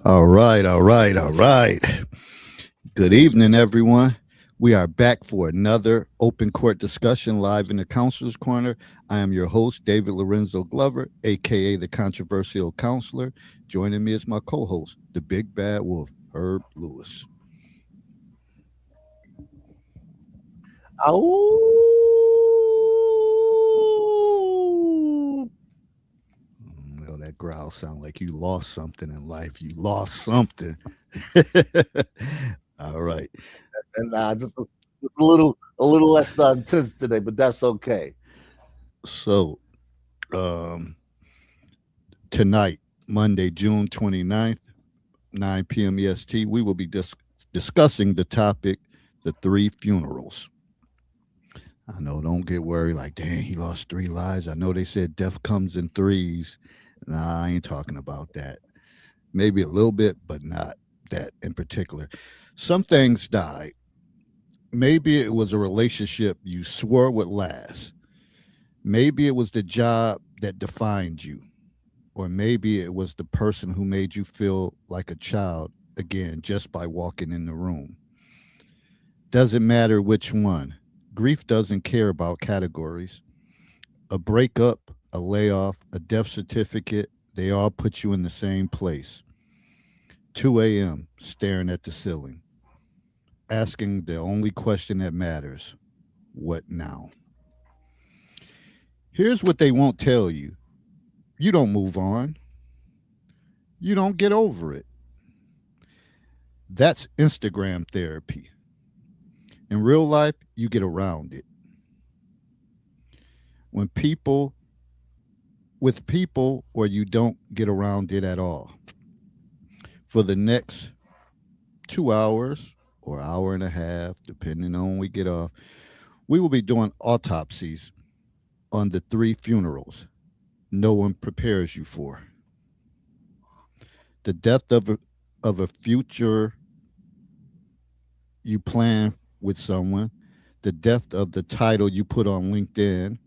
All right, all right, all right. Good evening, everyone. We are back for another open court discussion live in the Counselor's Corner. I am your host, David Lorenzo Glover, aka the Controversial Counselor. Joining me is my co host, the Big Bad Wolf, Herb Lewis. Oh, Well, that growl sound like you lost something in life. You lost something. All right. and just a little less intense today, but that's okay. So, um, tonight, Monday, June 29th, 9 p.m. EST, we will be discussing the topic, the three funerals. I know, don't get worried like, dang, he lost three lives. I know they said death comes in threes. Nah, I ain't talking about that. Maybe a little bit, but not that in particular. Some things died. Maybe it was a relationship you swore would last. Maybe it was the job that defined you. Or maybe it was the person who made you feel like a child again just by walking in the room. Doesn't matter which one. Grief doesn't care about categories. A breakup, a layoff, a death certificate, they all put you in the same place. 2 a.m., staring at the ceiling, asking the only question that matters: what now? Here's what they won't tell you: you don't move on, you don't get over it. That's Instagram therapy. In real life, you get around it. When people, with people, or you don't get around it at all. For the next 2 hours or hour and a half, depending on when we get off, we will be doing autopsies on the three funerals no one prepares you for: the death of a future you plan with someone, the death of the title you put on LinkedIn,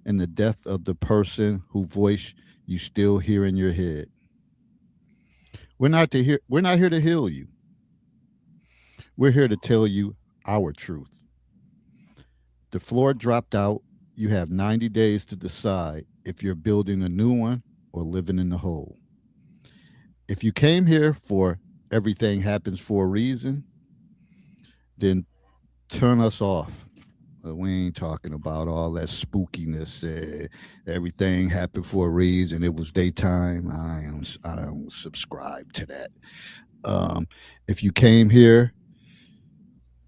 and the death of the person whose voice you still hear in your head. We're not here to heal you. We're here to tell you our truth. The floor dropped out. You have 90 days to decide if you're building a new one or living in the hole. If you came here for everything happens for a reason, then turn us off. We ain't talking about all that spookiness. Everything happened for a reason. It was daytime. I don't subscribe to that. If you came here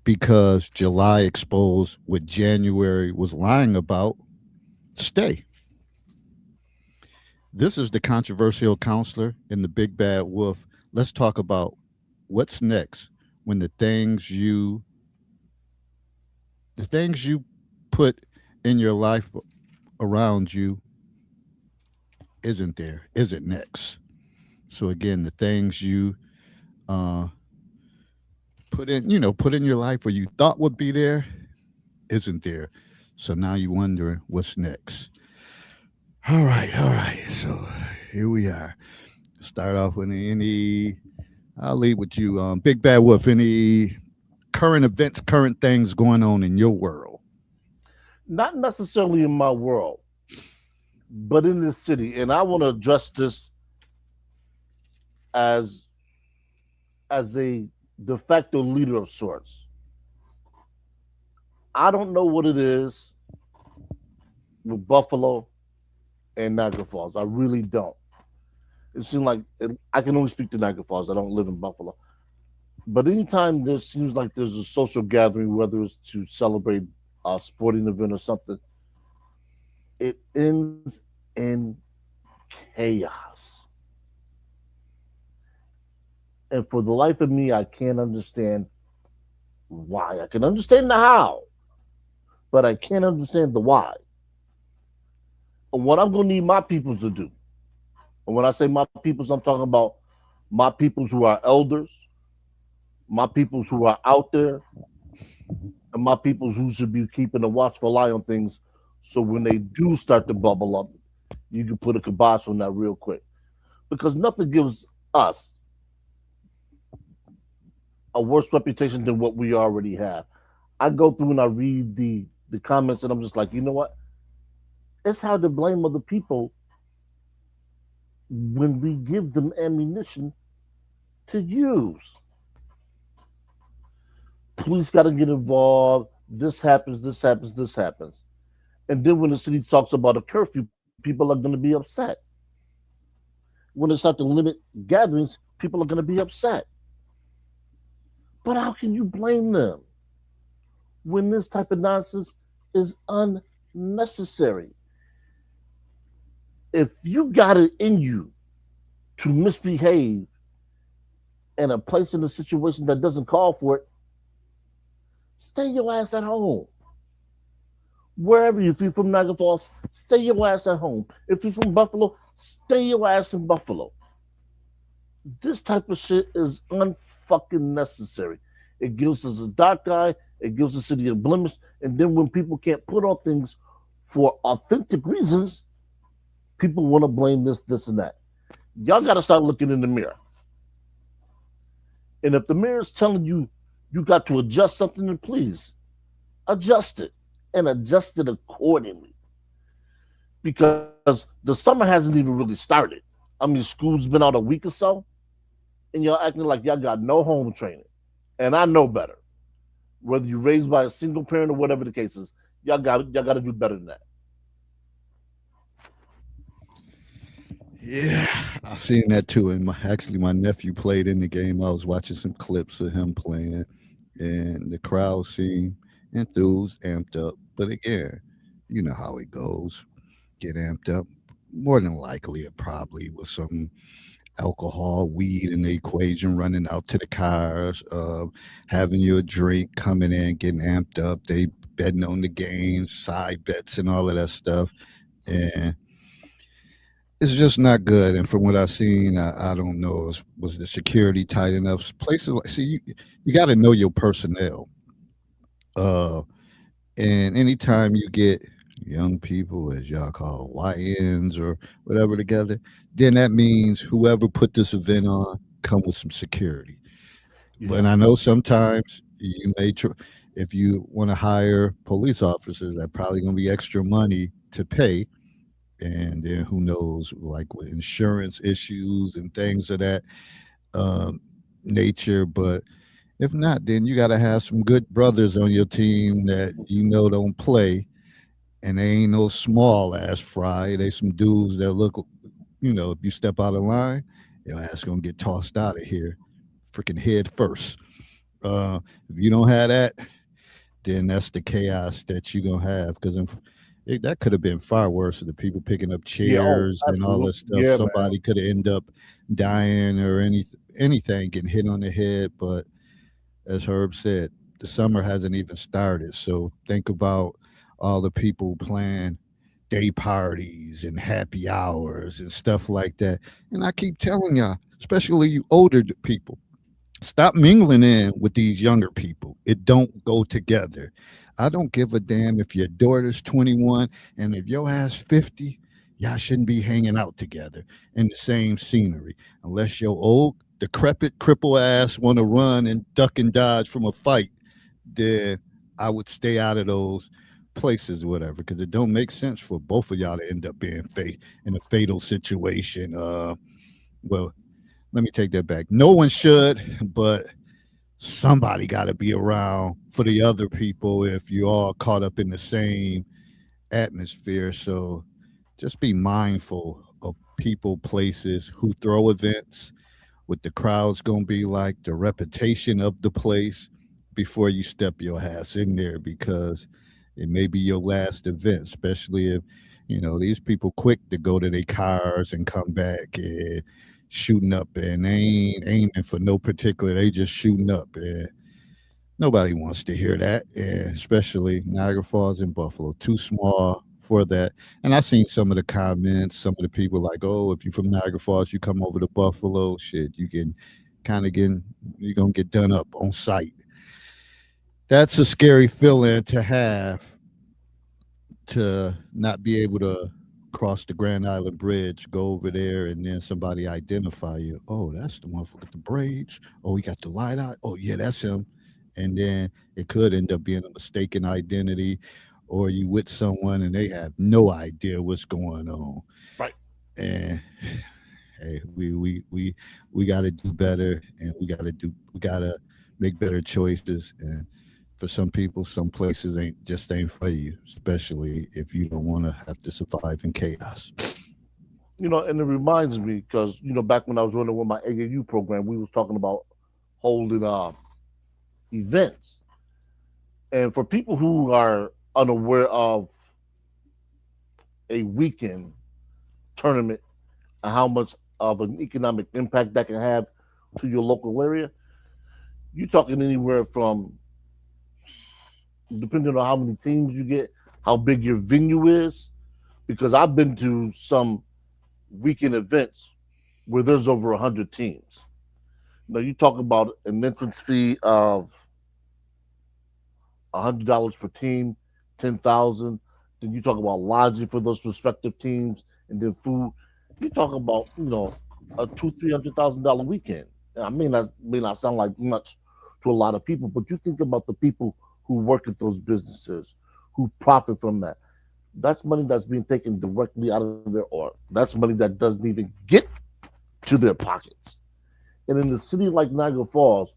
because July exposed what January was lying about, stay. This is the controversial counselor and the big bad wolf. Let's talk about what's next when the things you put in your life around you isn't next. So again, the things you uh put in your life or you thought would be there isn't there. So now you're wondering what's next. All right, all right. So here we are. Start off with any. I'll lead with you, Big Bad Wolf. Any current events, current things going on in your world? Not necessarily in my world, but in this city, and I want to address this as as a de facto leader of sorts. I don't know what it is with Buffalo and Niagara Falls. I really don't. It seems like I can only speak to Niagara Falls. I don't live in Buffalo. But anytime there seems like there's a social gathering, whether it's to celebrate a sporting event or something, it ends in chaos. And for the life of me, I can't understand why. I can understand the how, but I can't understand the why. And what I'm going to need my peoples to do, and when I say my peoples, I'm talking about my peoples who are elders, my peoples who are out there, and my peoples who should be keeping a watchful eye on things. So when they do start to bubble up, you can put a kibosh on that real quick. Because nothing gives us, a worse reputation than what we already have. I go through and I read the comments, and I'm just like, you know what? It's hard to blame other people when we give them ammunition to use. Police got to get involved. This happens, this happens, this happens. And then when the city talks about a curfew, people are going to be upset. When they start to limit gatherings, people are going to be upset. But how can you blame them when this type of nonsense is unnecessary? If you got it in you to misbehave in a place in a situation that doesn't call for it, stay your ass at home. Wherever if you're from Niagara Falls, stay your ass at home. If you're from Buffalo, stay your ass in Buffalo. This type of shit is unfucking necessary. It gives us a dark eye. It gives the city a blemish. And then when people can't put on things for authentic reasons, people want to blame this, this, and that. Y'all got to start looking in the mirror. And if the mirror is telling you you got to adjust something, then please adjust it and adjust it accordingly. Because the summer hasn't even really started. I mean, school's been out a week or so, and y'all acting like y'all got no home training. And I know better. Whether you're raised by a single parent or whatever the case is, y'all got to do better than that. Yeah, I seen that too. And actually, my nephew played in the game. I was watching some clips of him playing, and the crowd seemed enthused, amped up. But again, you know how it goes. Get amped up. More than likely, it probably was some alcohol, weed in the equation, running out to the cars, having you a drink, coming in, getting amped up. They betting on the games, side bets, and all of that stuff. And it's just not good. And from what I've seen, I don't know, was the security tight enough? Places like, see, you got to know your personnel. Uh, and anytime you get young people, as y'all call YNs or whatever, together, then that means whoever put this event on come with some security. But Yeah. I know sometimes you may, if you want to hire police officers, that probably going to be extra money to pay. And then who knows, like with insurance issues and things of that um, nature. But if not, then you got to have some good brothers on your team that don't play, and they ain't no small ass fry. They some dudes that look, if you step out of line, your ass gonna get tossed out of here, freaking head first. If you don't have that, then that's the chaos that you gonna have. Because that could have been far worse. The people picking up Yeah. Oh, chairs and all that absolutely. stuff. Yeah, man. Somebody could have ended up dying or anything getting hit on the head. But as Herb said, the summer hasn't even started. So think about all the people planning day parties and happy hours and stuff like that. And I keep telling y'all, especially you older people, stop mingling in with these younger people. It don't go together. I don't give a damn if your daughter's 21 and if your ass 50, y'all shouldn't be hanging out together in the same scenery unless your old decrepit cripple ass want to run and duck and dodge from a fight. Then I would stay out of those places or whatever, because it don't make sense for both of y'all to end up being in a fatal situation. Well, let me take that back. No one should, but somebody got to be around for the other people if you all caught up in the same atmosphere. So just be mindful of people, places who throw events, what the crowd's gonna be like, the reputation of the place before you step your ass in there, because it may be your last event, especially if these people quick to go to their cars and come back and shooting up, and they ain't aiming for no particular, they just shooting up, and nobody wants to hear that, and especially Niagara Falls and Buffalo, too small for that. And I've seen some of the comments, some of the people like, oh, if you're from Niagara Falls, you come over to Buffalo, shit, you can kind of you're gonna get done up on site. That's a scary feeling to have, to not be able to cross the Grand Island Bridge, go over there, and then somebody identify you. Oh, that's the motherfucker with the braids. Oh, he got the light eye. Oh, yeah, that's him. And then it could end up being a mistaken identity, or you with someone and they have no idea what's going on. Right. And hey, we got to do better, and we got to make better choices. And for some people, some places ain't for you, especially if you don't want to have to survive in chaos. And it reminds me because back when I was running with my AAU program, we was talking about holding events, and for people who are unaware of a weekend tournament and how much of an economic impact that can have to your local area, you're talking anywhere from, depending on how many teams you get, how big your venue is. Because I've been to some weekend events where there's over 100 teams. Now you talk about an entrance fee of $100 per team, 10,000. Then you talk about lodging for those respective teams, and then food. You talk about a $200,000-300,000 weekend. I mean that may not sound like much to a lot of people, but you think about the people who work at those businesses, who profit from that. That's money that's being taken directly out of their, or that's money that doesn't even get to their pockets. And in a city like Niagara Falls,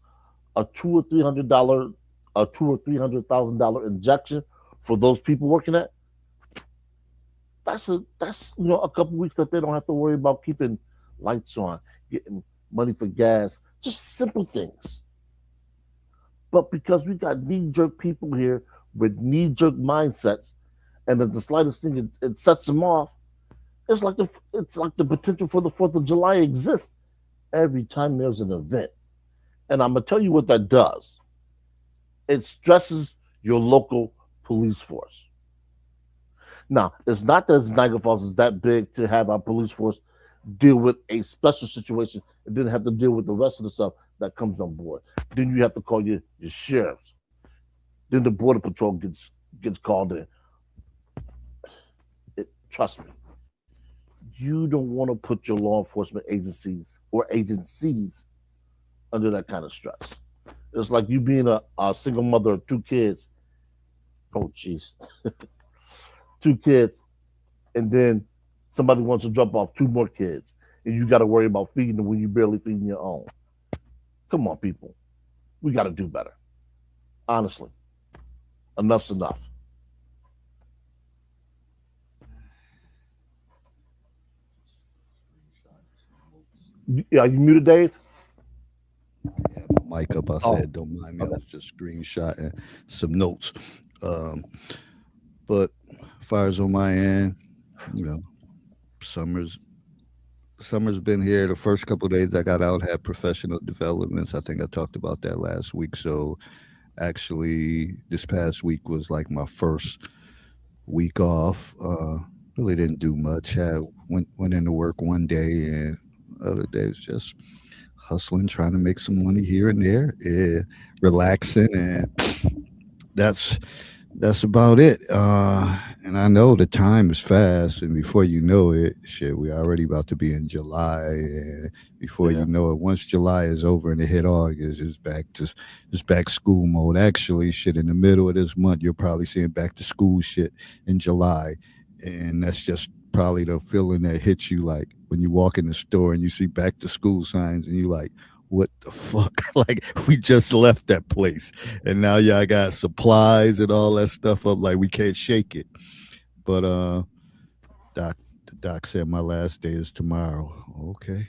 a $200,000 injection for those people working at, that's a couple weeks that they don't have to worry about keeping lights on, getting money for gas, just simple things. But because we got knee-jerk people here with knee-jerk mindsets, and then the slightest thing it sets them off, it's like the potential for the 4th of July exists every time there's an event. And I'm gonna tell you what that does. It stresses your local police force. Now, it's not that Niagara Falls is that big to have our police force deal with a special situation and then have to deal with the rest of the stuff that comes on board. Then you have to call your sheriffs. Then the border patrol gets called in. Trust me, you don't want to put your law enforcement agencies under that kind of stress. It's like you being a single mother of 2 kids. Oh, jeez. 2 kids, and then somebody wants to drop off 2 more kids, and you got to worry about feeding them when you're barely feeding your own. Come on, people. We got to do better. Honestly, enough's enough. Yeah, you muted, Dave? I had my mic up. I Oh, said, don't mind me. I okay. was just screenshotting some notes. Um, but as far as on my end, you know, summer's summer's been here. The first couple of days I got out had professional developments. I think I talked about that last week. So actually, this past week was like my first week off. Really didn't do much. Went into work one day, and other days just hustling, trying to make some money here and there, relaxing, and that's that's about it. And I know the time is fast, and before you know it, shit, we already about to be in July, and before you Yeah. know it, once July is over and it hit August, it's back school mode. Actually, shit, in the middle of this month, you're probably seeing back to school shit in July, and that's just probably the feeling that hits you like when you walk in the store and you see back to school signs, and you like, what the fuck? Like we just left that place, and now y'all got supplies and all that stuff up. Like we can't shake it. But doc, the doc said my last day is tomorrow. Okay,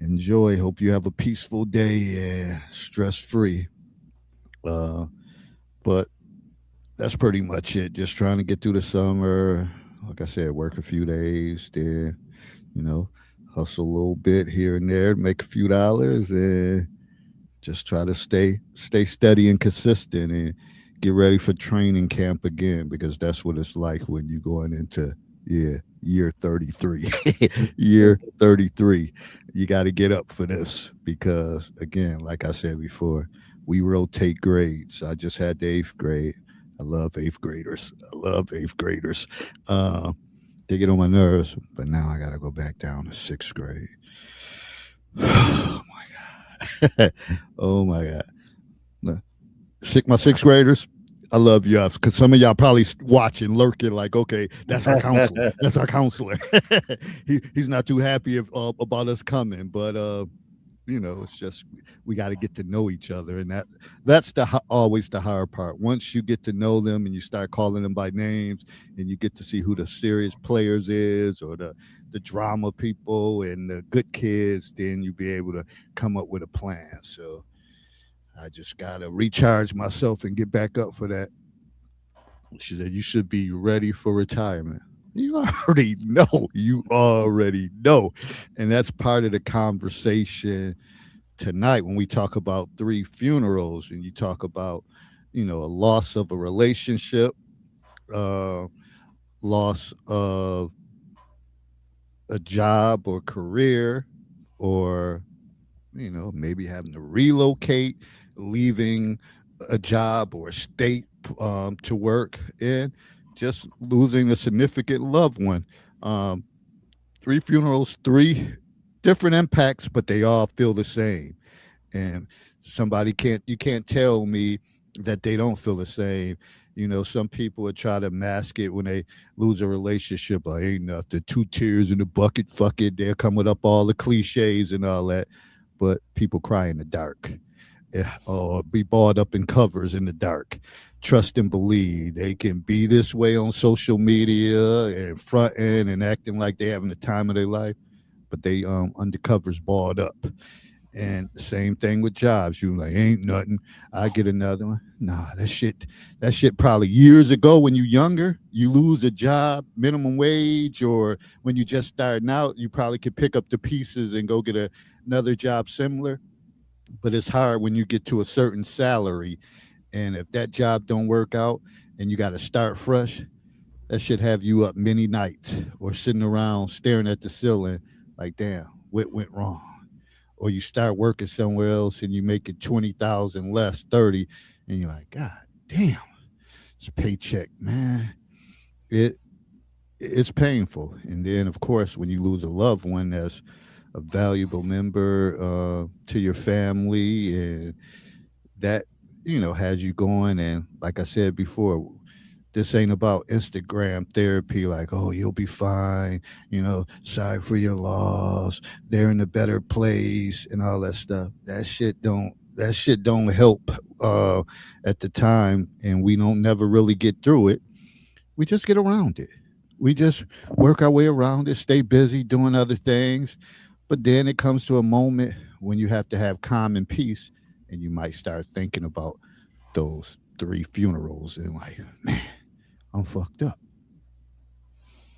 enjoy. Hope you have a peaceful day and stress free. Uh, but that's pretty much it. Just trying to get through the summer. Like I said, work a few days, then you know, hustle a little bit here and there, make a few dollars, and just try to stay steady and consistent, and get ready for training camp again, because that's what it's like when you're going into, yeah, year 33. Year 33, you got to get up for this, because again, like I said before, we rotate grades. I just had the eighth grade. I love eighth graders. I love eighth graders. uh, They get on my nerves, but now I got to go back down to sixth grade. Oh my god! Oh my god! My sixth graders, I love you because some of y'all probably watching, lurking, like, okay, that's our counselor. That's our counselor. He's not too happy about us coming, but it's just we got to get to know each other, and that's always the hard part. Once you get to know them and you start calling them by names, and you get to see who the serious players is, or the drama people and the good kids, then you be able to come up with a plan. So I just gotta recharge myself and get back up for that. She said, "You should be ready for retirement." You already know. You already know. And that's part of the conversation tonight when we talk about three funerals and you talk about, a loss of a relationship, loss of a job or career, or, maybe having to relocate, leaving a job or a state to work in, just losing a significant loved one. Three funerals, three different impacts, but they all feel the same. And you can't tell me that they don't feel the same. Some people would try to mask it when they lose a relationship. Like, ain't nothing, 2 tears in the bucket, fuck it. They're coming up all the cliches and all that. But people cry in the dark, or be balled up in covers in the dark. Trust and believe. They can be this way on social media and fronting and acting like they're having the time of their life, but they undercovers balled up. And the same thing with jobs. You like, ain't nothing. I get another one. Nah, that shit probably years ago when you younger, you lose a job, minimum wage, or when you just starting out, you probably could pick up the pieces and go get another job similar. But it's hard when you get to a certain salary. And if that job don't work out and you got to start fresh, that should have you up many nights or sitting around staring at the ceiling like, damn, what went wrong? Or you start working somewhere else and you make it 20,000 less, 30, and you're like, God damn, it's a paycheck, man. It's painful. And then, of course, when you lose a loved one that's a valuable member to your family, and that has you going. And like I said before, this ain't about Instagram therapy, like, oh, you'll be fine, sorry for your loss, they're in a better place and all that stuff. That shit don't help at the time, and we don't never really get through it. We just get around it. We just work our way around it, stay busy doing other things. But then it comes to a moment when you have to have calm and peace, and you might start thinking about those three funerals and like, man, I'm fucked up.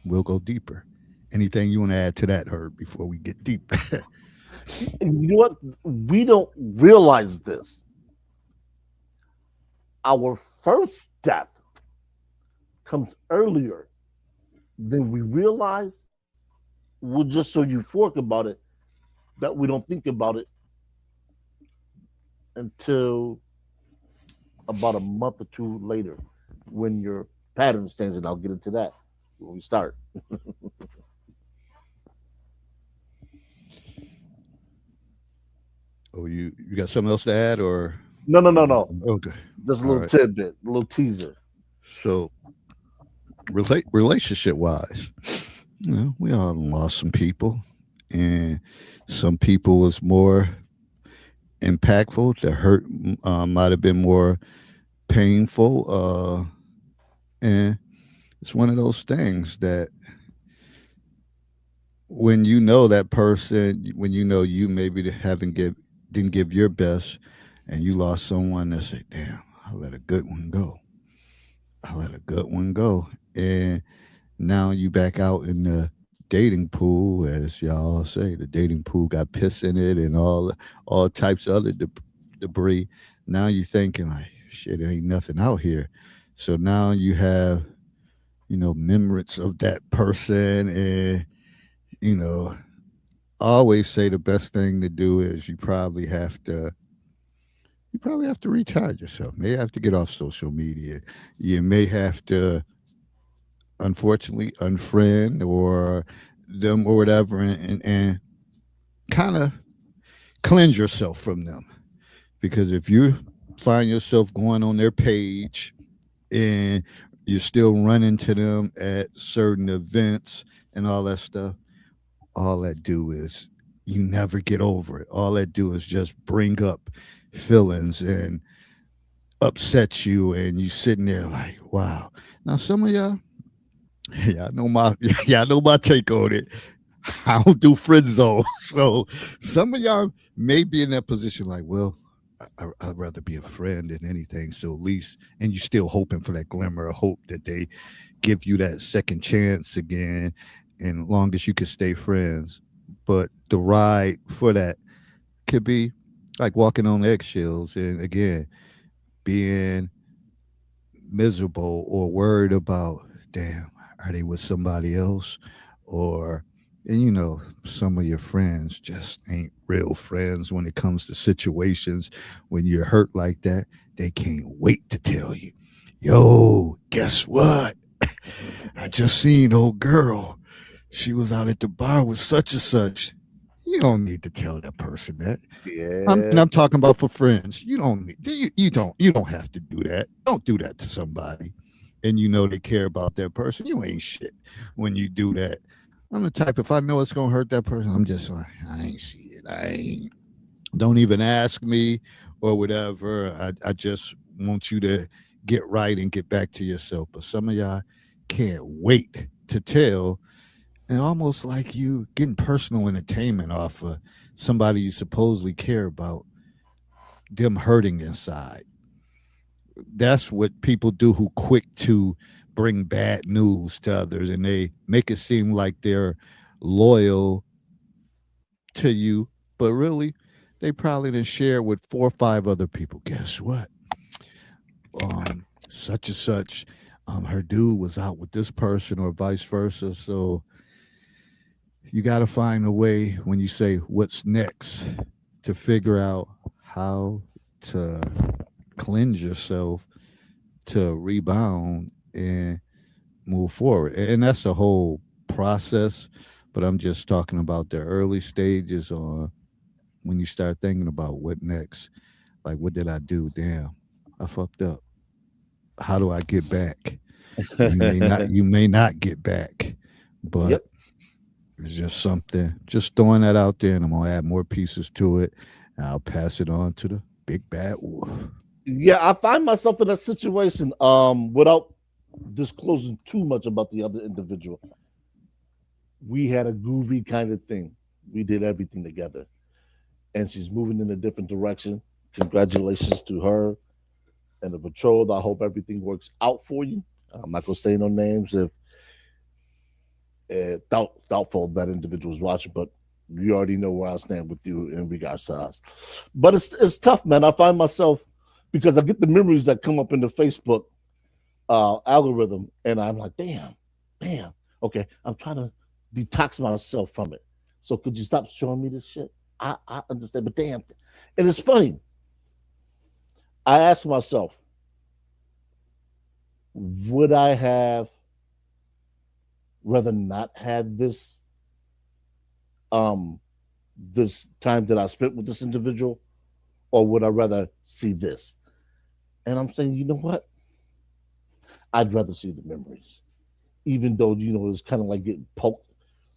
We'll go deeper. Anything you want to add to that, Herb, before we get deep? You know what? We don't realize this. Our first death comes earlier than we realize. We're just so euphoric about it that we don't think about it until about a month or two later when your pattern stands, and I'll get into that when we start. Oh, you got something else to add, or No. okay, Just a all little right. tidbit, a little teaser. So, relationship wise, we all lost some people, and some people was more impactful. The hurt might have been more painful, and it's one of those things that when you know that person, when you know you maybe didn't give your best, and you lost someone that say, "Damn, I let a good one go. I let a good one go," and now you back out in the dating pool, as y'all say. The dating pool got piss in it and all types of other debris. Now you thinking like, shit, there ain't nothing out here. So now you have, memories of that person, and you know, I always say the best thing to do is you probably have to recharge yourself. May have to get off social media. You may have to unfortunately unfriend or them or whatever, and kind of cleanse yourself from them. Because if you find yourself going on their page and you're still running to them at certain events and all that stuff, all that do is you never get over it. All that do is just bring up feelings and upset you, and you sitting there like, wow. Now some of y'all, yeah, I know my yeah, I know my take on it. I don't do friend zone. So some of y'all may be in that position like, well, I'd rather be a friend than anything. So at least, and you're still hoping for that glimmer of hope that they give you that second chance again, and long as you can stay friends. But the ride for that could be like walking on eggshells, and again, being miserable or worried about, damn, are they with somebody else? Or, and you know, some of your friends just ain't real friends when it comes to situations when you're hurt like that. They can't wait to tell you, yo, guess what? I just seen old girl. She was out at the bar with such and such. You don't need to tell that person that. And Yeah. I'm talking about for friends. You don't need, you don't have to do that. Don't do that to somebody. And you know they care about that person. You ain't shit when you do that. I'm the type, if I know it's gonna hurt that person, I'm just like, I ain't see it. I ain't, don't even ask me or whatever. I just want you to get right and get back to yourself. But some of y'all can't wait to tell, and almost like you getting personal entertainment off of somebody you supposedly care about, them hurting inside. That's what people do who quick to bring bad news to others, and they make it seem like they're loyal to you, but really they probably didn't share it with 4 or 5 other people. Guess what? Such and such, her dude was out with this person or vice versa. So you got to find a way when you say what's next to figure out how to cleanse yourself to rebound and move forward. And that's a whole process, but I'm just talking about the early stages or when you start thinking about what next. Like, what did I do? Damn, I fucked up. How do I get back? You may not get back, but Yep. it's just something, just throwing that out there, and I'm gonna add more pieces to it. And I'll pass it on to the big bad wolf. Yeah, I find myself in a situation without disclosing too much about the other individual. We had a groovy kind of thing. We did everything together. And she's moving in a different direction. Congratulations to her and the patrol. I hope everything works out for you. I'm not gonna say no names if doubtful that individual's watching, but you already know where I stand with you in regards to us. But it's tough, man. I find myself because I get the memories that come up in the Facebook algorithm, and I'm like, damn. Okay, I'm trying to detox myself from it. So could you stop showing me this shit? I understand, but damn, and it's funny. I ask myself, would I have rather not had um this time that I spent with this individual, or would I rather see this? And I'm saying, you know what? I'd rather see the memories, even though it's kind of like getting poked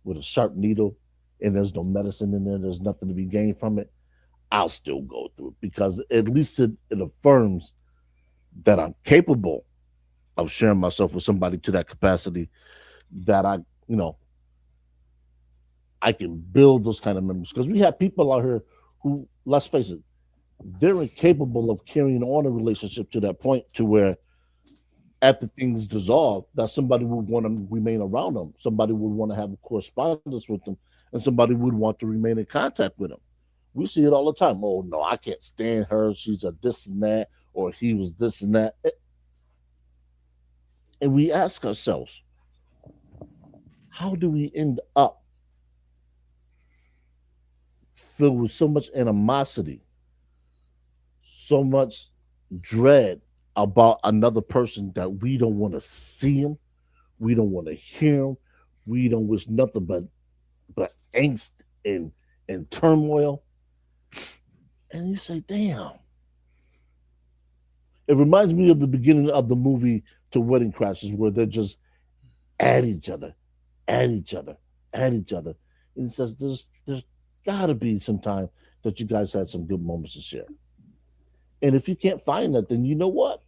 with a sharp needle, and there's no medicine in there. There's nothing to be gained from it. I'll still go through it because at least it affirms that I'm capable of sharing myself with somebody to that capacity that I can build those kind of memories. Because we have people out here who, let's face it, they're incapable of carrying on a relationship to that point to where after things dissolve, that somebody would want to remain around them. Somebody would want to have a correspondence with them, and somebody would want to remain in contact with them. We see it all the time. Oh no, I can't stand her. She's a this and that, or he was this and that. And we ask ourselves, how do we end up filled with so much animosity, so much dread about another person that we don't want to see him, We don't want to hear them. We don't wish nothing but angst and turmoil. And you say, damn. It reminds me of the beginning of the movie To Wedding Crashers, where they're just at each other, at each other, at each other. And it says there's gotta be some time that you guys had some good moments to share. And if you can't find that, then you know what?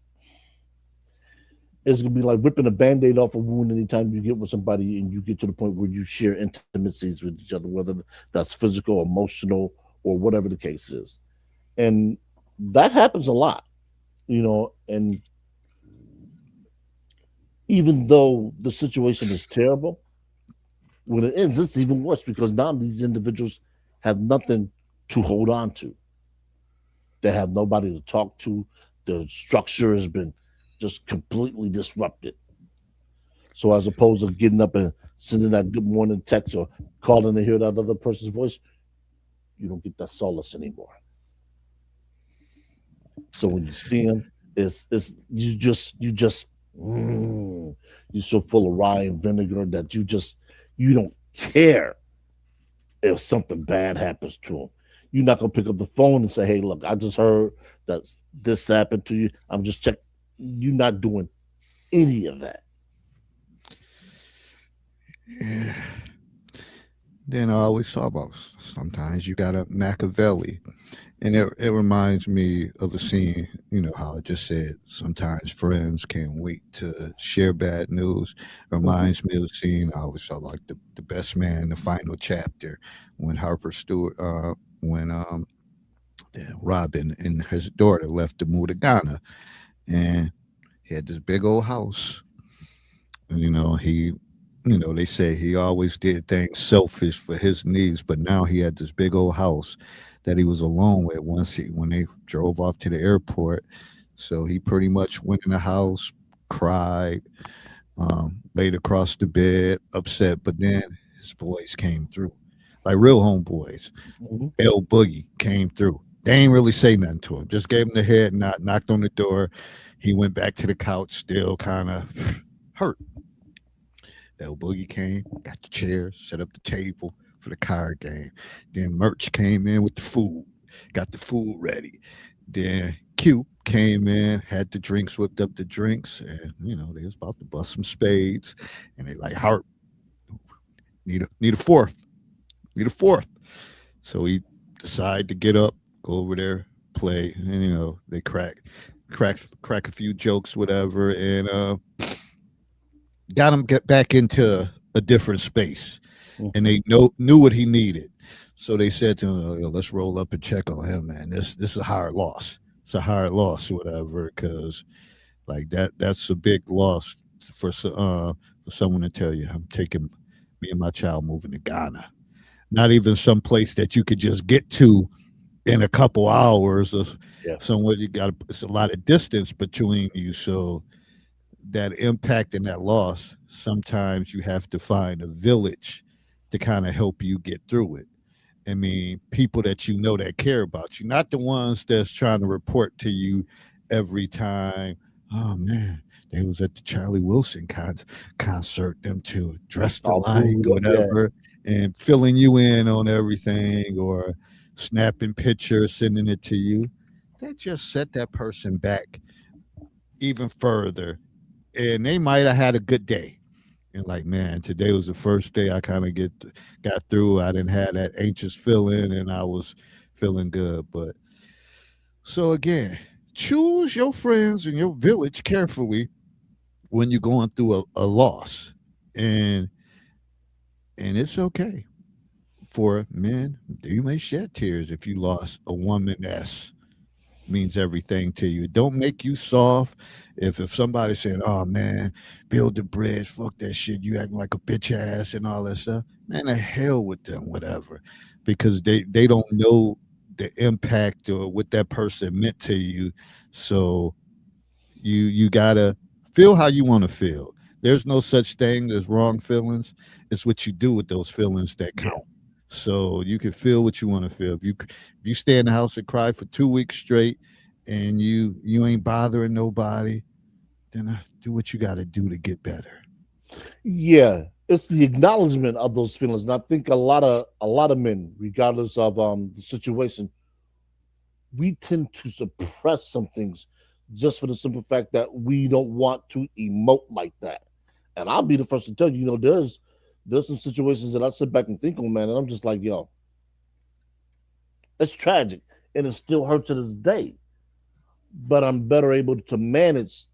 It's gonna be like ripping a band-aid off a wound anytime you get with somebody and you get to the point where you share intimacies with each other, whether that's physical, emotional, or whatever the case is. And that happens a lot, and even though the situation is terrible, when it ends, it's even worse because now these individuals have nothing to hold on to. They have nobody to talk to. The structure has been just completely disrupted. So as opposed to getting up and sending that good morning text or calling to hear that other person's voice, you don't get that solace anymore. So when you see them, it's you're so full of rye and vinegar that you don't care if something bad happens to them. You're not gonna pick up the phone and say, "Hey, look, I just heard that this happened to you. I'm just checking." You're not doing any of that. Yeah. Then I always talk about sometimes you got a Machiavelli. And it reminds me of the scene, how I just said, sometimes friends can't wait to share bad news. Mhm. Reminds me of the scene I always saw like the best man, the final chapter, when Harper Stewart, when Robin and his daughter left to move to Ghana. And he had this big old house. And, they say he always did things selfish for his needs, but now he had this big old house that he was alone with when they drove off to the airport. So he pretty much went in the house, cried, laid across the bed, upset. But then his boys came through, like real homeboys. Mhm. L Boogie came through. They ain't really say nothing to him. Just gave him the head nod, knocked on the door. He went back to the couch, still kind of hurt. L Boogie came, got the chairs, set up the table for the card game. Then Merch came in with the food, got the food ready. Then Q came in, had the drinks, whipped up the drinks, and they was about to bust some spades. And they like, Hart, need a fourth, need a fourth. So he decided to get up, go over there, play, and they crack a few jokes, whatever, and got him get back into a different space, and Mhm. they knew what he needed. So they said to him, "Let's roll up and check on him, man. This is a hard loss. It's a hard loss, whatever, because like that's a big loss for someone to tell you, I'm taking me and my child moving to Ghana. Not even some place that you could just get to in a couple hours of Yeah. somewhere. It's a lot of distance between you, so that impact and that loss, sometimes you have to find a village to kind of help you get through it. I mean, people that that care about you, not the ones that's trying to report to you every time. Oh man, they was at the Charlie Wilson concert, them two dressed All alike, booed or up. Yeah. whatever, and filling you in on everything, or snapping pictures, sending it to you. That just set that person back even further, and they might have had a good day. And like, man, today was the first day I kind of got through. I didn't have that anxious feeling, and I was feeling good. But so again, choose your friends and your village carefully when you're going through a loss, and it's okay for men. You may shed tears if you lost a woman that's means everything to you. Don't make you soft. If somebody's saying, "Oh man, build the bridge, fuck that shit," you acting like a bitch ass and all that stuff. Man, the hell with them, whatever, because they don't know the impact or what that person meant to you. So you gotta feel how you want to feel. There's no such thing as wrong feelings. It's what you do with those feelings that Yeah. count. So you can feel what you want to feel. If you stay in the house and cry for 2 weeks straight, and you ain't bothering nobody, then do what you got to do to get better. Yeah, it's the acknowledgement of those feelings, and I think a lot of men, regardless of the situation, we tend to suppress some things just for the simple fact that we don't want to emote like that. And I'll be the first to tell you, there's some situations that I sit back and think on, man, and I'm just like, yo, it's tragic, and it still hurts to this day. But I'm better able to manage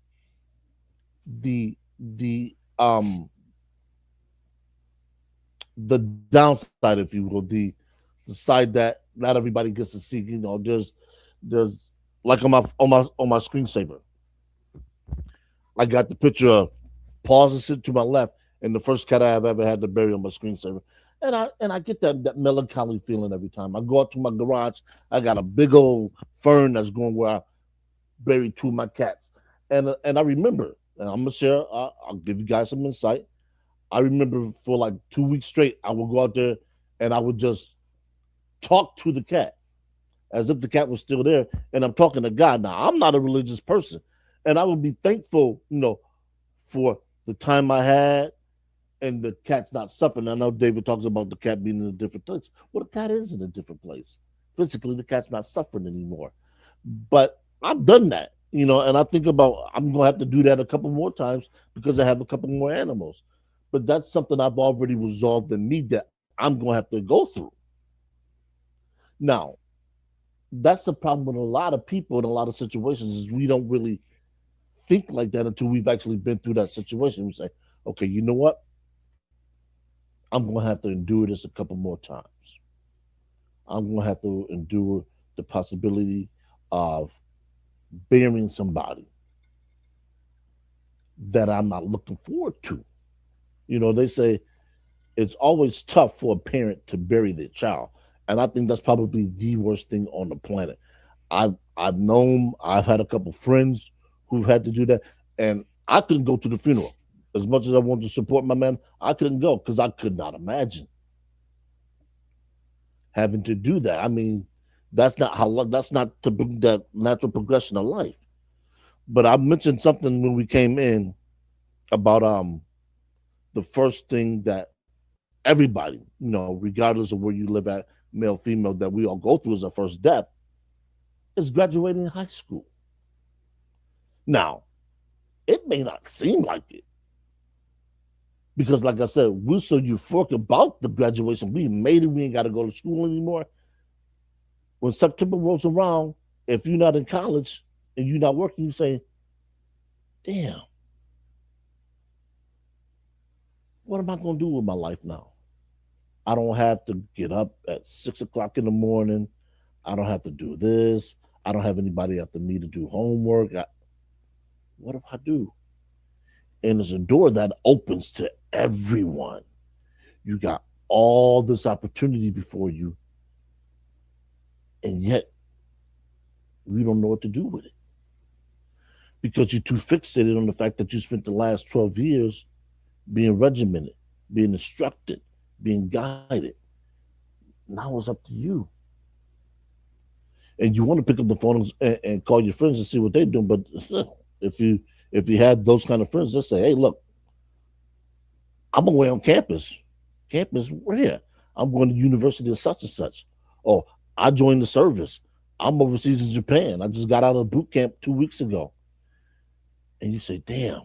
the downside, if you will, the side that not everybody gets to see. There's like on my screensaver, I got the picture of pause and sit to my left, and the first cat I have ever had to bury on my screensaver. And I get that melancholy feeling every time I go out to my garage. I got a big old fern that's going where I buried two of my cats, and I remember, and I'm gonna share. I'll give you guys some insight. I remember for like 2 weeks straight, I would go out there and I would just talk to the cat as if the cat was still there, and I'm talking to God. Now, I'm not a religious person, and I would be thankful, for the time I had and the cat's not suffering. I know David talks about the cat being in a different place. Well, the cat is in a different place. Physically, the cat's not suffering anymore. But I've done that, and I think about I'm gonna have to do that a couple more times because I have a couple more animals. But that's something I've already resolved in me that I'm gonna have to go through. Now, that's the problem with a lot of people in a lot of situations is we don't really think like that until we've actually been through that situation. We say, okay, you know what? I'm going to have to endure this a couple more times. I'm going to have to endure the possibility of burying somebody that I'm not looking forward to. They say it's always tough for a parent to bury their child. And I think that's probably the worst thing on the planet. I've had a couple friends who've had to do that, and I couldn't go to the funeral. As much as I wanted to support my man, I couldn't go because I could not imagine having to do that. I mean, that's not that natural progression of life. But I mentioned something when we came in about the first thing that everybody, regardless of where you live at, male, female, that we all go through as our first death is graduating high school. Now, it may not seem like it because, like I said, we're so euphoric about the graduation. We made it. We ain't got to go to school anymore. When September rolls around, if you're not in college and you're not working, you say, damn, what am I going to do with my life now? I don't have to get up at 6 o'clock in the morning. I don't have to do this. I don't have anybody after me to do homework. What do I do? And there's a door that opens to everyone. You got all this opportunity before you, and yet we don't know what to do with it because you're too fixated on the fact that you spent the last 12 years being regimented, being instructed, being guided. Now it's up to you. And you want to pick up the phone and call your friends and see what they're doing. But if you if you had those kind of friends, they'll say, "Hey, look, I'm away on campus. Campus, we're here. I'm going to university of such and such. Oh, I joined the service. I'm overseas in Japan. I just got out of boot camp 2 weeks ago." And you say, "Damn,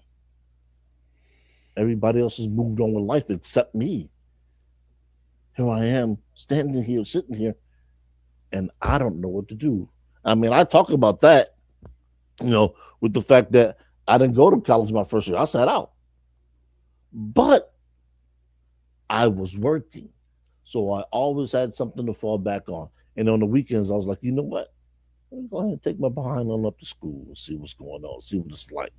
everybody else has moved on with life except me. Here I am, standing here, sitting here, and I don't know what to do." I mean, I talk about that, with the fact that I didn't go to college my first year. I sat out, but I was working. So I always had something to fall back on. And on the weekends, I was like, you know what? Let me go ahead and take my behind on up to school and see what's going on, see what it's like.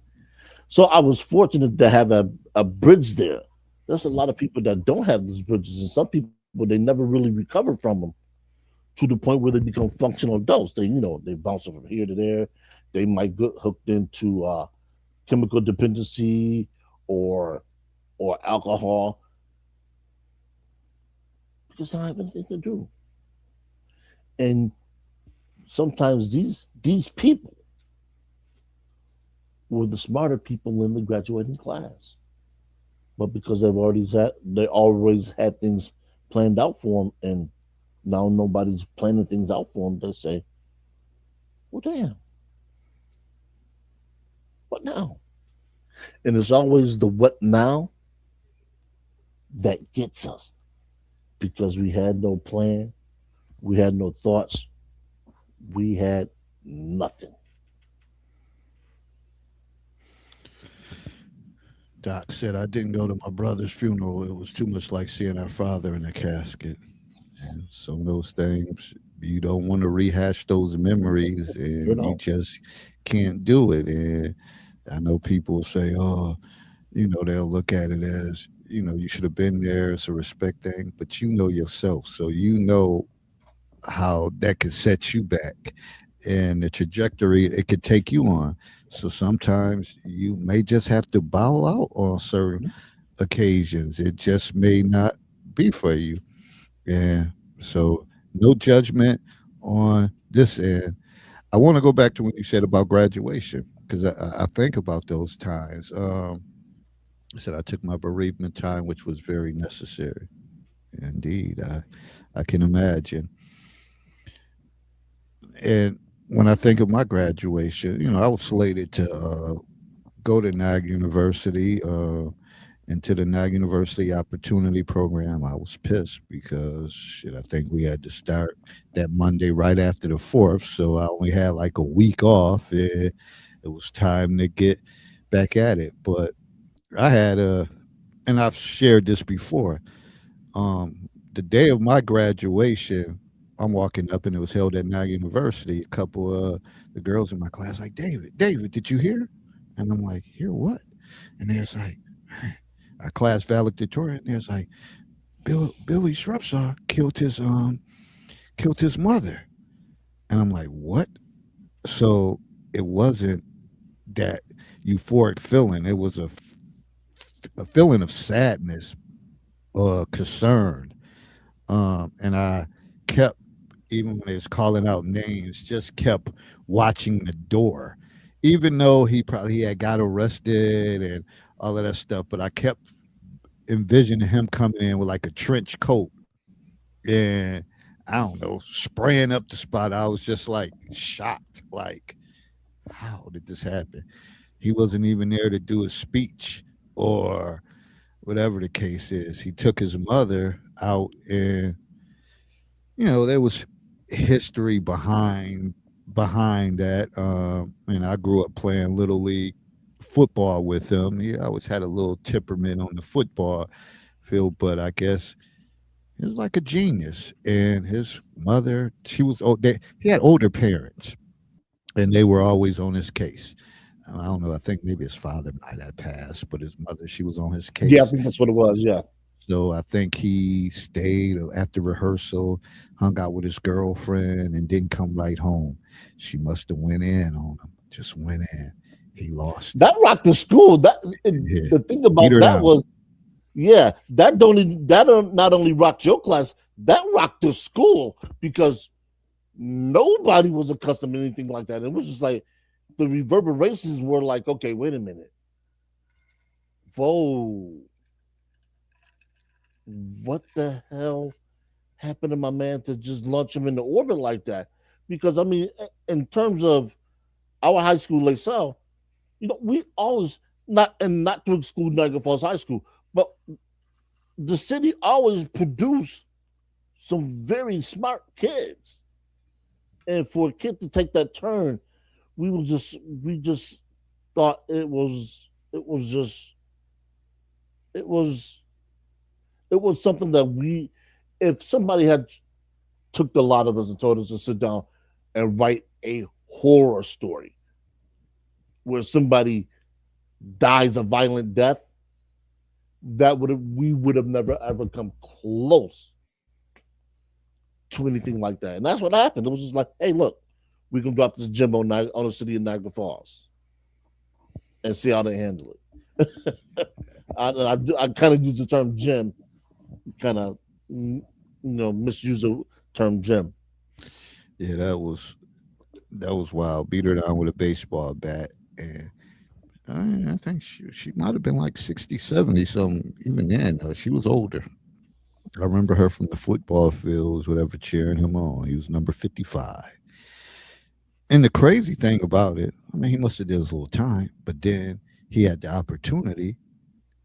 So I was fortunate to have a bridge there. There's a lot of people that don't have these bridges, and some people they never really recover from them to the point where they become functional adults. They bounce from here to there. They might get hooked into chemical dependency or alcohol because they don't have anything to do. And sometimes these people were the smarter people in the graduating class, but because they always had things planned out for them, and now nobody's planning things out for them. They say, "Well, damn, what now?" And it's always the "what now" that gets us because we had no plan, we had no thoughts, we had nothing. Doc said, I didn't go to my brother's funeral. It was too much like seeing our father in a casket. And some of those things, you don't want to rehash those memories, You and you know, just can't do it. And I know people say, oh, they'll look at it as, you should have been there. It's a respect thing, but you know yourself. So you know how that could set you back and the trajectory it could take you on. So sometimes you may just have to bow out on certain occasions. It just may not be for you. Yeah. So no judgment on this end. I want to go back to what you said about graduation because I think about those times. I said I took my bereavement time, which was very necessary. Indeed, I can imagine. And when I think of my graduation, I was slated to go to NAG University, into the NAG University Opportunity Program. I was pissed because shit, I think we had to start that Monday right after the 4th. So I only had like a week off. It was time to get back at it. But I had and I've shared this before. The day of my graduation, I'm walking up and it was held at NAG University. A couple of the girls in my class like, David, did you hear? And I'm like, hear what? And there's like, our class valedictorian. There's like, Billy Shrubsaw killed his mother. And I'm like, what? So it wasn't that euphoric feeling. It was a feeling of sadness or concern. And I kept, even when it's calling out names, just kept watching the door, even though he had got arrested and all of that stuff. But I kept envisioning him coming in with like a trench coat and I don't know, spraying up the spot. I was just like shocked, like, how did this happen? He wasn't even there to do a speech or whatever the case is. He took his mother out, and there was history behind that. And I grew up playing little league football with him. He always had a little temperament on the football field, but I guess he was like a genius. And his mother, she was he had older parents, and they were always on his case. I don't know. I think maybe his father might have passed, but his mother, she was on his yeah, I case. think that's what it was. Yeah, So I think he stayed after rehearsal, hung out with his girlfriend, and didn't come right home. She must have went in on him. Just went in. He lost it. that rocked the school. Yeah. The thing Beat about her that down. was, yeah, that not only rocked your class, that rocked the school because nobody was accustomed to anything like that. It was just like the reverberations were like, okay, wait a minute, whoa, what the hell happened to my man to just launch him into orbit like that? Because I mean, in terms of our high school, LaSalle, we always not to exclude Niagara Falls High School, but the city always produced some very smart kids. And for a kid to take that turn, we just thought it was it was something that we if somebody had took the lot of us and told us to sit down and write a horror story where somebody dies a violent death, we would have never ever come close to anything like that. And that's what happened. It was just like, hey, look, we can drop this gym on the city of Niagara Falls and see how they handle it. I kind of use the term gym, kind of misuse the term gym. Yeah, that was wild. Beat her down with a baseball bat, and I think she might have been like 60, 70 something. Even then, she was older. I remember her from the football fields, whatever, cheering him on. He was number 55. And the crazy thing about it, I mean, he must have did his little time, but then he had the opportunity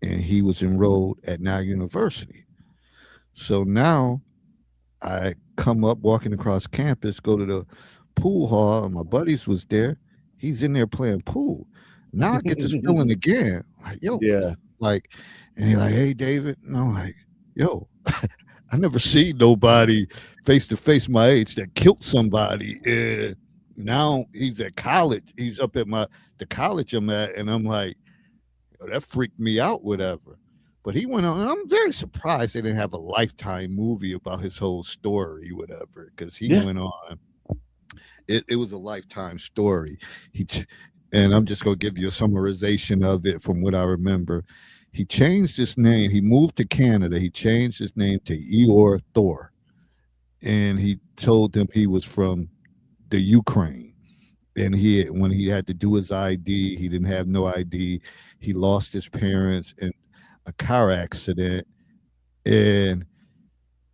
and he was enrolled at now university. So now I come up walking across campus, go to the pool hall, and my buddies was there. He's in there playing pool. Now I get this feeling again, like, yo, Yeah. like, and he's like, hey, David. And I'm like, yo, I never seen nobody face to face my age that killed somebody. And now he's at college. He's up at the college I'm at, and I'm like, yo, that freaked me out, whatever. But he went on, and I'm very surprised they didn't have a Lifetime movie about his whole story, whatever, because he Yeah. went on. It was a Lifetime story. And I'm just gonna give you a summarization of it from what I remember. He changed his name. He moved to Canada. He changed his name to Eeyore Thor, and he told them he was from the Ukraine. And when he had to do his ID, he didn't have no ID. He lost his parents in a car accident, and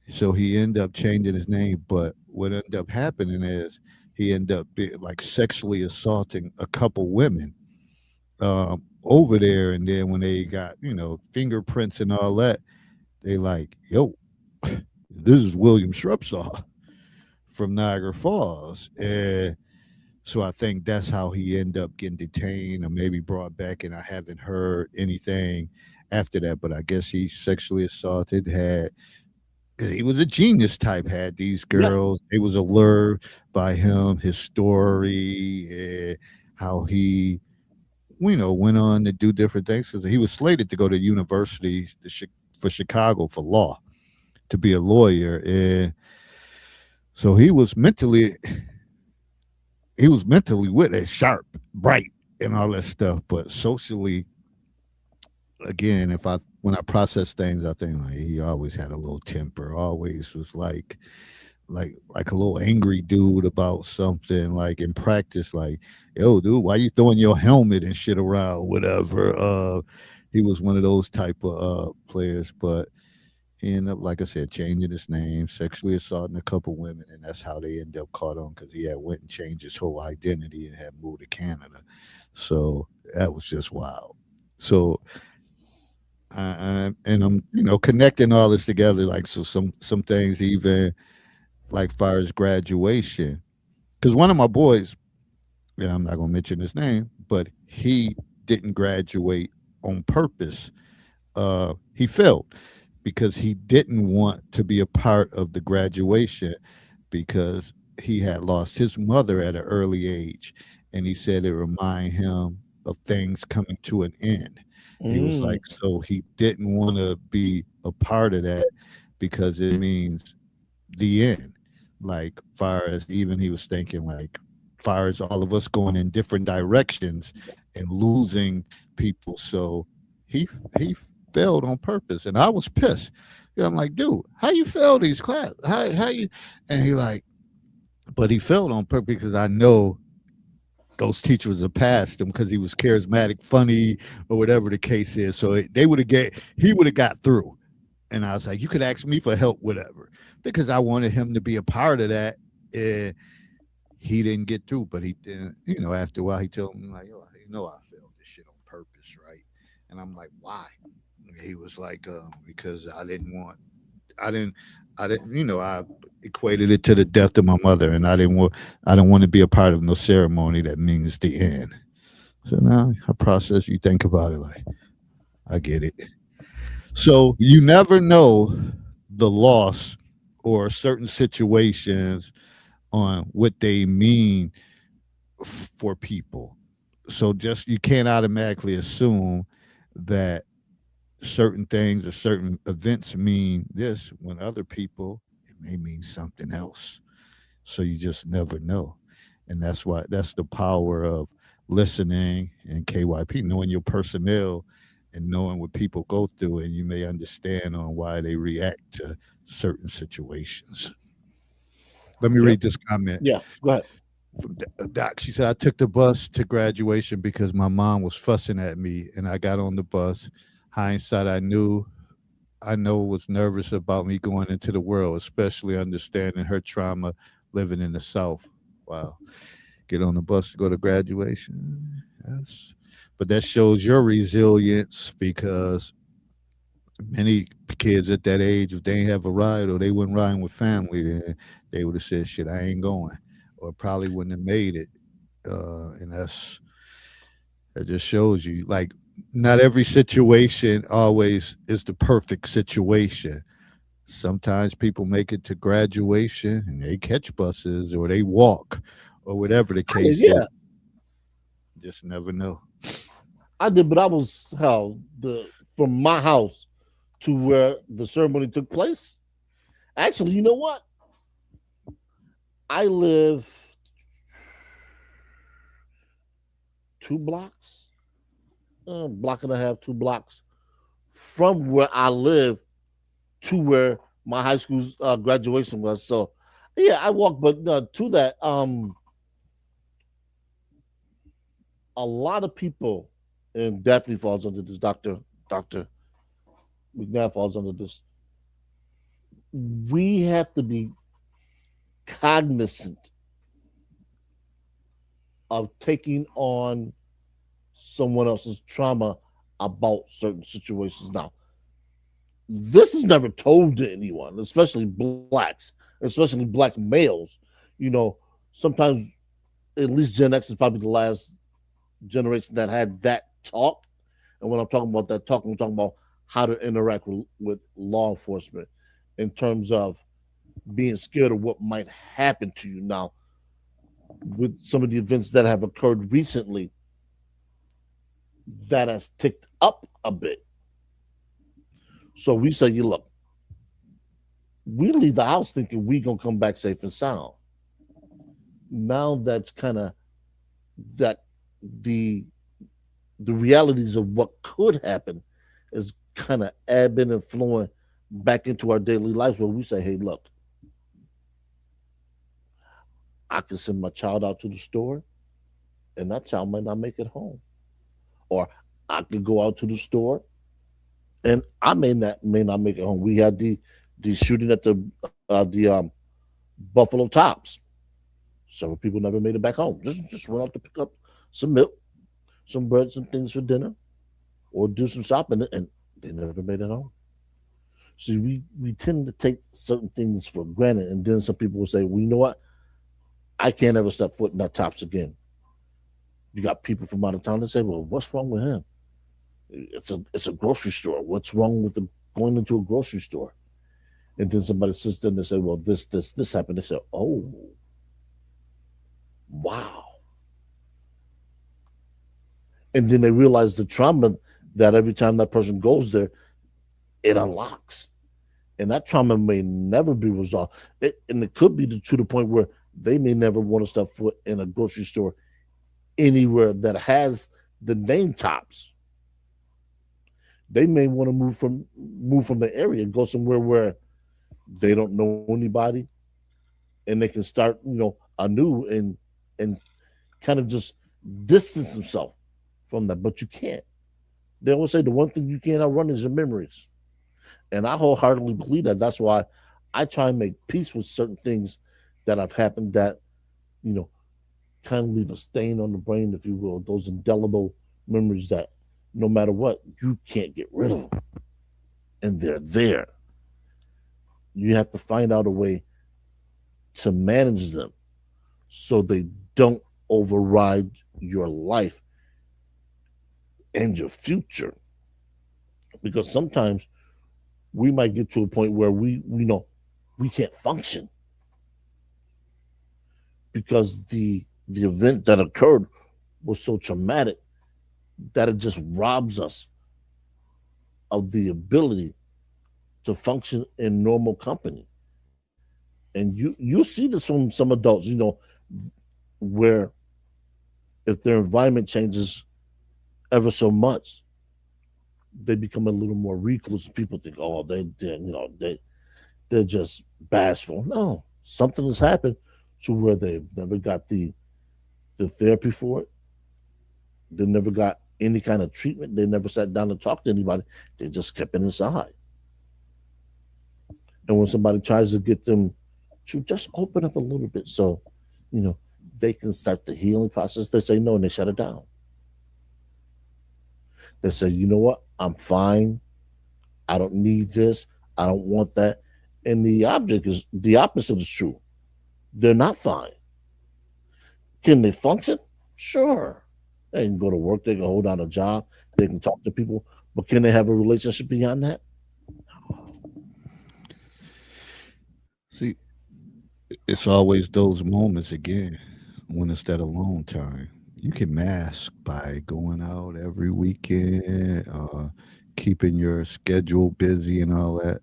so he ended up changing his name. But what ended up happening is he ended up like sexually assaulting a couple women over there. And then when they got fingerprints and all that, they like, yo, this is William Shrubsaw from Niagara Falls. And so I think that's how he ended up getting detained or maybe brought back. And I haven't heard anything after that. But I guess he sexually assaulted, he was a genius type, had these girls. They was allured by him, his story, how he, went on to do different things. Because he was slated to go to university for Chicago for law, to be a lawyer. And so he was mentally with it, sharp, bright, and all that stuff. But socially, again, when I process things, I think like he always had a little temper. Always was like a little angry dude about something. Like in practice, like, yo, dude, why you throwing your helmet and shit around? Whatever. He was one of those type of players, but he ended up, like I said, changing his name, sexually assaulting a couple women, and that's how they ended up caught on because he had went and changed his whole identity and had moved to Canada. So that was just wild. So and I'm connecting all this together, like, so some things even like far as graduation, because one of my boys, yeah, I'm not gonna mention his name, but he didn't graduate on purpose. He failed because he didn't want to be a part of the graduation because he had lost his mother at an early age, and he said it reminded him of things coming to an end. He was Mm. like, so he didn't want to be a part of that because it means the end. Like, far as even he was thinking, like, far as all of us going in different directions and losing people. So he failed on purpose, and I was pissed. I'm like, dude, how you fail these classes? How you? And he like, but he failed on purpose because I know those teachers have passed him because he was charismatic, funny, or whatever the case is. So he would have got through. And I was like, you could ask me for help, whatever, because I wanted him to be a part of that. And he didn't get through, but he didn't, after a while he told me like, yo, I failed this shit on purpose, right? And I'm like, why? And he was like, because I didn't, I equated it to the death of my mother, and I don't want to be a part of no ceremony that means the end. So now I process, you think about it, like, I get it. So you never know the loss or certain situations on what they mean for people. So just you can't automatically assume that certain things or certain events mean this when other people it may mean something else. So you just never know. And that's the power of listening and KYP, knowing your personnel and knowing what people go through, and you may understand on why they react to certain situations. Let me Yep. read this comment. Yeah. Go ahead. Doc, she said I took the bus to graduation because my mom was fussing at me, and I got on the bus. Hindsight, I know was nervous about me going into the world, especially understanding her trauma living in the South. Wow. Get on the bus to go to graduation. Yes. But that shows your resilience because many kids at that age, if they ain't have a ride or they wouldn't ride with family, then they would have said, shit, I ain't going. Or probably wouldn't have made it. And that just shows you like not every situation always is the perfect situation. Sometimes people make it to graduation and they catch buses or they walk or whatever the I did, case is. yeah, Just never know. I did, but I was hell the from my house to where the ceremony took place. Actually, you know what? I live 2 blocks, block and a half, 2 blocks from where I live to where my high school's graduation was. So, yeah, I walked, but to that, a lot of people, and Daphne falls under this. Doctor McNabb falls under this. We have to be cognizant of taking on someone else's trauma about certain situations. Now, this is never told to anyone, especially blacks, especially black males. You know, sometimes at least Gen X is probably the last generation that had that talk. And when I'm talking about that talk, I'm talking about how to interact with law enforcement in terms of being scared of what might happen to you. Now, with some of the events that have occurred recently, that has ticked up a bit. So we say, you look, we leave the house thinking we gonna come back safe and sound. Now that's kind of that the the realities of what could happen is kind of ebbing and flowing back into our daily lives where we say, hey, look, I can send my child out to the store and that child might not make it home. Or I could go out to the store and I may not make it home. We had the shooting at the Buffalo Tops. Several people never made it back home. Just went out to pick up some milk, some bread, some things for dinner, or do some shopping, and they never made it home. See, we tend to take certain things for granted, and then some people will say, "Well, you know what? I can't ever step foot in that Tops again." You got people from out of town that say, "Well, what's wrong with him? It's a grocery store. What's wrong with going into a grocery store?" And then somebody sits there and they say, "Well, this happened." They say, "Oh, wow." And then they realize the trauma that every time that person goes there, it unlocks. And that trauma may never be resolved. And it could be to the point where they may never want to step foot in a grocery store anywhere that has the name Tops. They may want to move from the area and go somewhere where they don't know anybody and they can start, anew and kind of just distance themselves from that. But you can't. They always say the one thing you can't outrun is your memories. And I wholeheartedly believe that. That's why I try and make peace with certain things that have happened that, you know, kind of leave a stain on the brain, if you will, those indelible memories that no matter what, you can't get rid of them. And they're there. You have to find out a way to manage them so they don't override your life and your future. Because sometimes we might get to a point where we know we can't function because the event that occurred was so traumatic that it just robs us of the ability to function in normal company. And you see this from some adults, where if their environment changes ever so much, they become a little more recluse. People think, oh, they're just bashful. No, something has happened to where they've never got the the therapy for it. They never got any kind of treatment. They never sat down and talked to anybody. They just kept it inside. And when somebody tries to get them to just open up a little bit so, you know, they can start the healing process, they say no and they shut it down. They say, you know what? I'm fine. I don't need this. I don't want that. And the opposite is true. They're not fine. Can they function? Sure. They can go to work, they can hold down a job, they can talk to people, but can they have a relationship beyond that? See, it's always those moments again when it's that alone time. You can mask by going out every weekend, keeping your schedule busy and all that.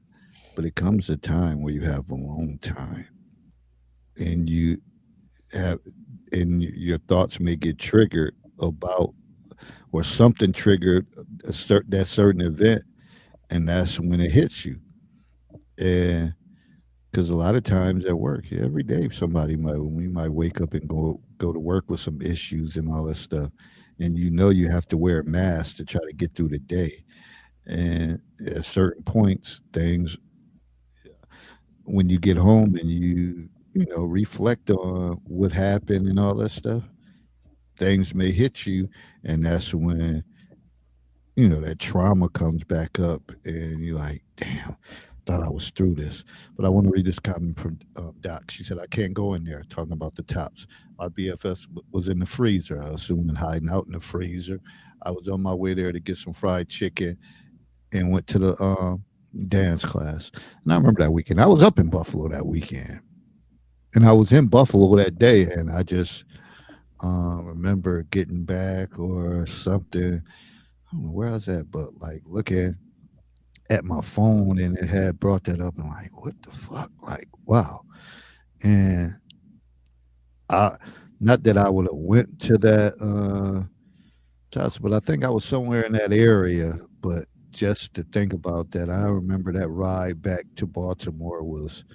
But it comes a time where you have alone time and you have, and your thoughts may get triggered about, or something triggered that certain event, and that's when it hits you. And because a lot of times at work, yeah, every day somebody might, we might wake up and go to work with some issues and all that stuff, and you know you have to wear a mask to try to get through the day. And at certain points, things, when you get home and you know reflect on what happened and all that stuff, things may hit you, and that's when that trauma comes back up, and you're like, damn, thought I was through this. But I want to read this comment from Doc. She said, I can't go in there, talking about the tops. My BFS was in the freezer. I assumed hiding out in the freezer. I was on my way there to get some fried chicken and went to the dance class. And I remember that weekend. I was up in Buffalo that weekend. And I was in Buffalo that day, and I just remember getting back or something. I don't know where I was at, but like looking at my phone, and it had brought that up, and like, what the fuck? Like, wow. And I, not that I would have went to that house, but I think I was somewhere in that area. But just to think about that, I remember that ride back to Baltimore was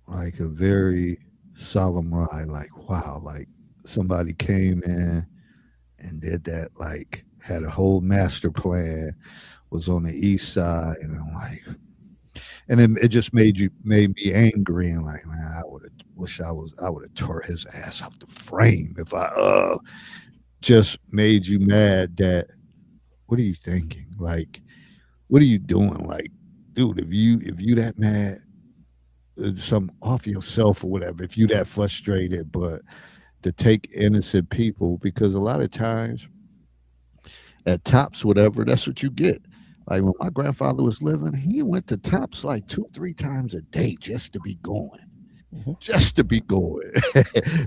like a very solemn ride. Like, wow, like somebody came in and did that, like had a whole master plan, was on the east side, and I'm like, and it just made me angry, and like, man, I would have wish I would have tore his ass out the frame if I just made you mad. That, what are you thinking? Like, what are you doing? Like, dude, if you that mad, some off yourself or whatever, if you that frustrated, but to take innocent people, because a lot of times at Tops, whatever, that's what you get. Like when my grandfather was living, he went to Tops like 2, 3 times a day just to be going, Mhm. just to be going,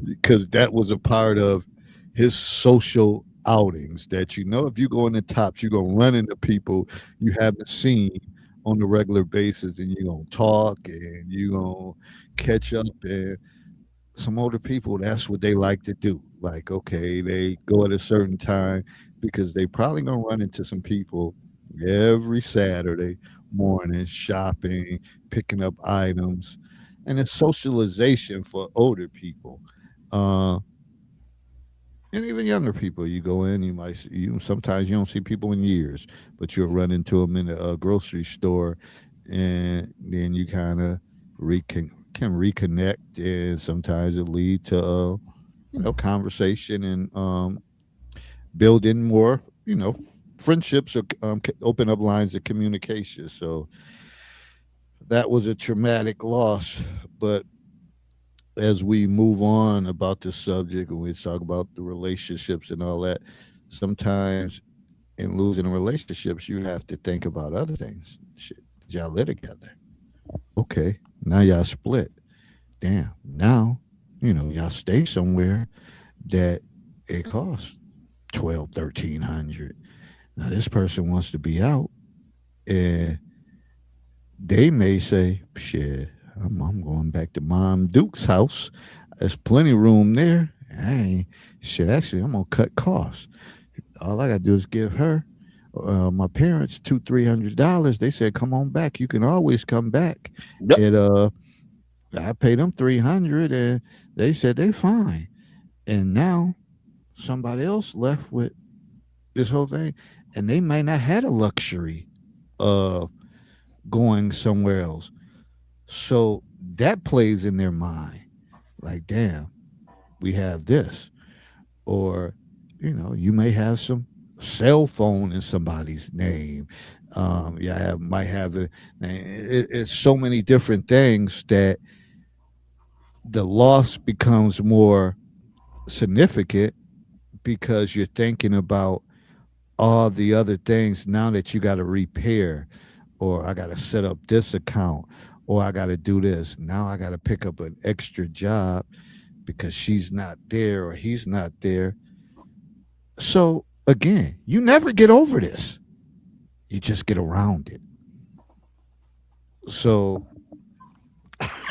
because that was a part of his social outings. That if you go into Tops, you're gonna run into people you haven't seen on a regular basis, and you're gonna talk and you're gonna catch up. And some older people, that's what they like to do. Like, okay, they go at a certain time because they probably gonna run into some people every Saturday morning, shopping, picking up items, and it's socialization for older people. Uh, and even younger people, you go in, you might see, sometimes you don't see people in years, but you'll run into them in a grocery store, and then you kind of can reconnect, and sometimes it lead to conversation, and building more, friendships, or open up lines of communication. So that was a traumatic loss. But as we move on about this subject, and we talk about the relationships and all that, sometimes in losing relationships, you have to think about other things. Shit, did y'all live together? Okay, now y'all split. Damn, now y'all stay somewhere that it costs 12, 1300. Now this person wants to be out, and they may say, shit, I'm going back to Mom Duke's house. There's plenty of room there. I ain't shit. Actually, I'm gonna cut costs. All I gotta do is give her, my parents, $200-300. They said, come on back. You can always come back. Yep. And I paid them 300, and they said they fine. And now somebody else left with this whole thing, and they might not have the luxury of going somewhere else. So that plays in their mind, like, damn, we have this. Or, you may have some cell phone in somebody's name. Might have it's so many different things that the loss becomes more significant because you're thinking about all the other things now that you got to repair, or I got to set up this account, or I got to do this. Now I got to pick up an extra job because she's not there or he's not there. So again, you never get over this. You just get around it. So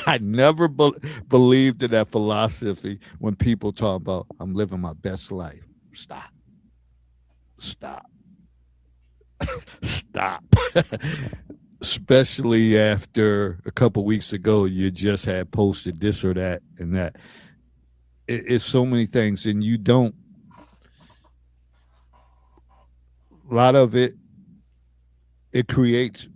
I never believed in that philosophy when people talk about I'm living my best life. Stop. Stop. Stop. Especially after a couple weeks ago, you just had posted this or that and that. It's so many things, and you don't. A lot of it, it creates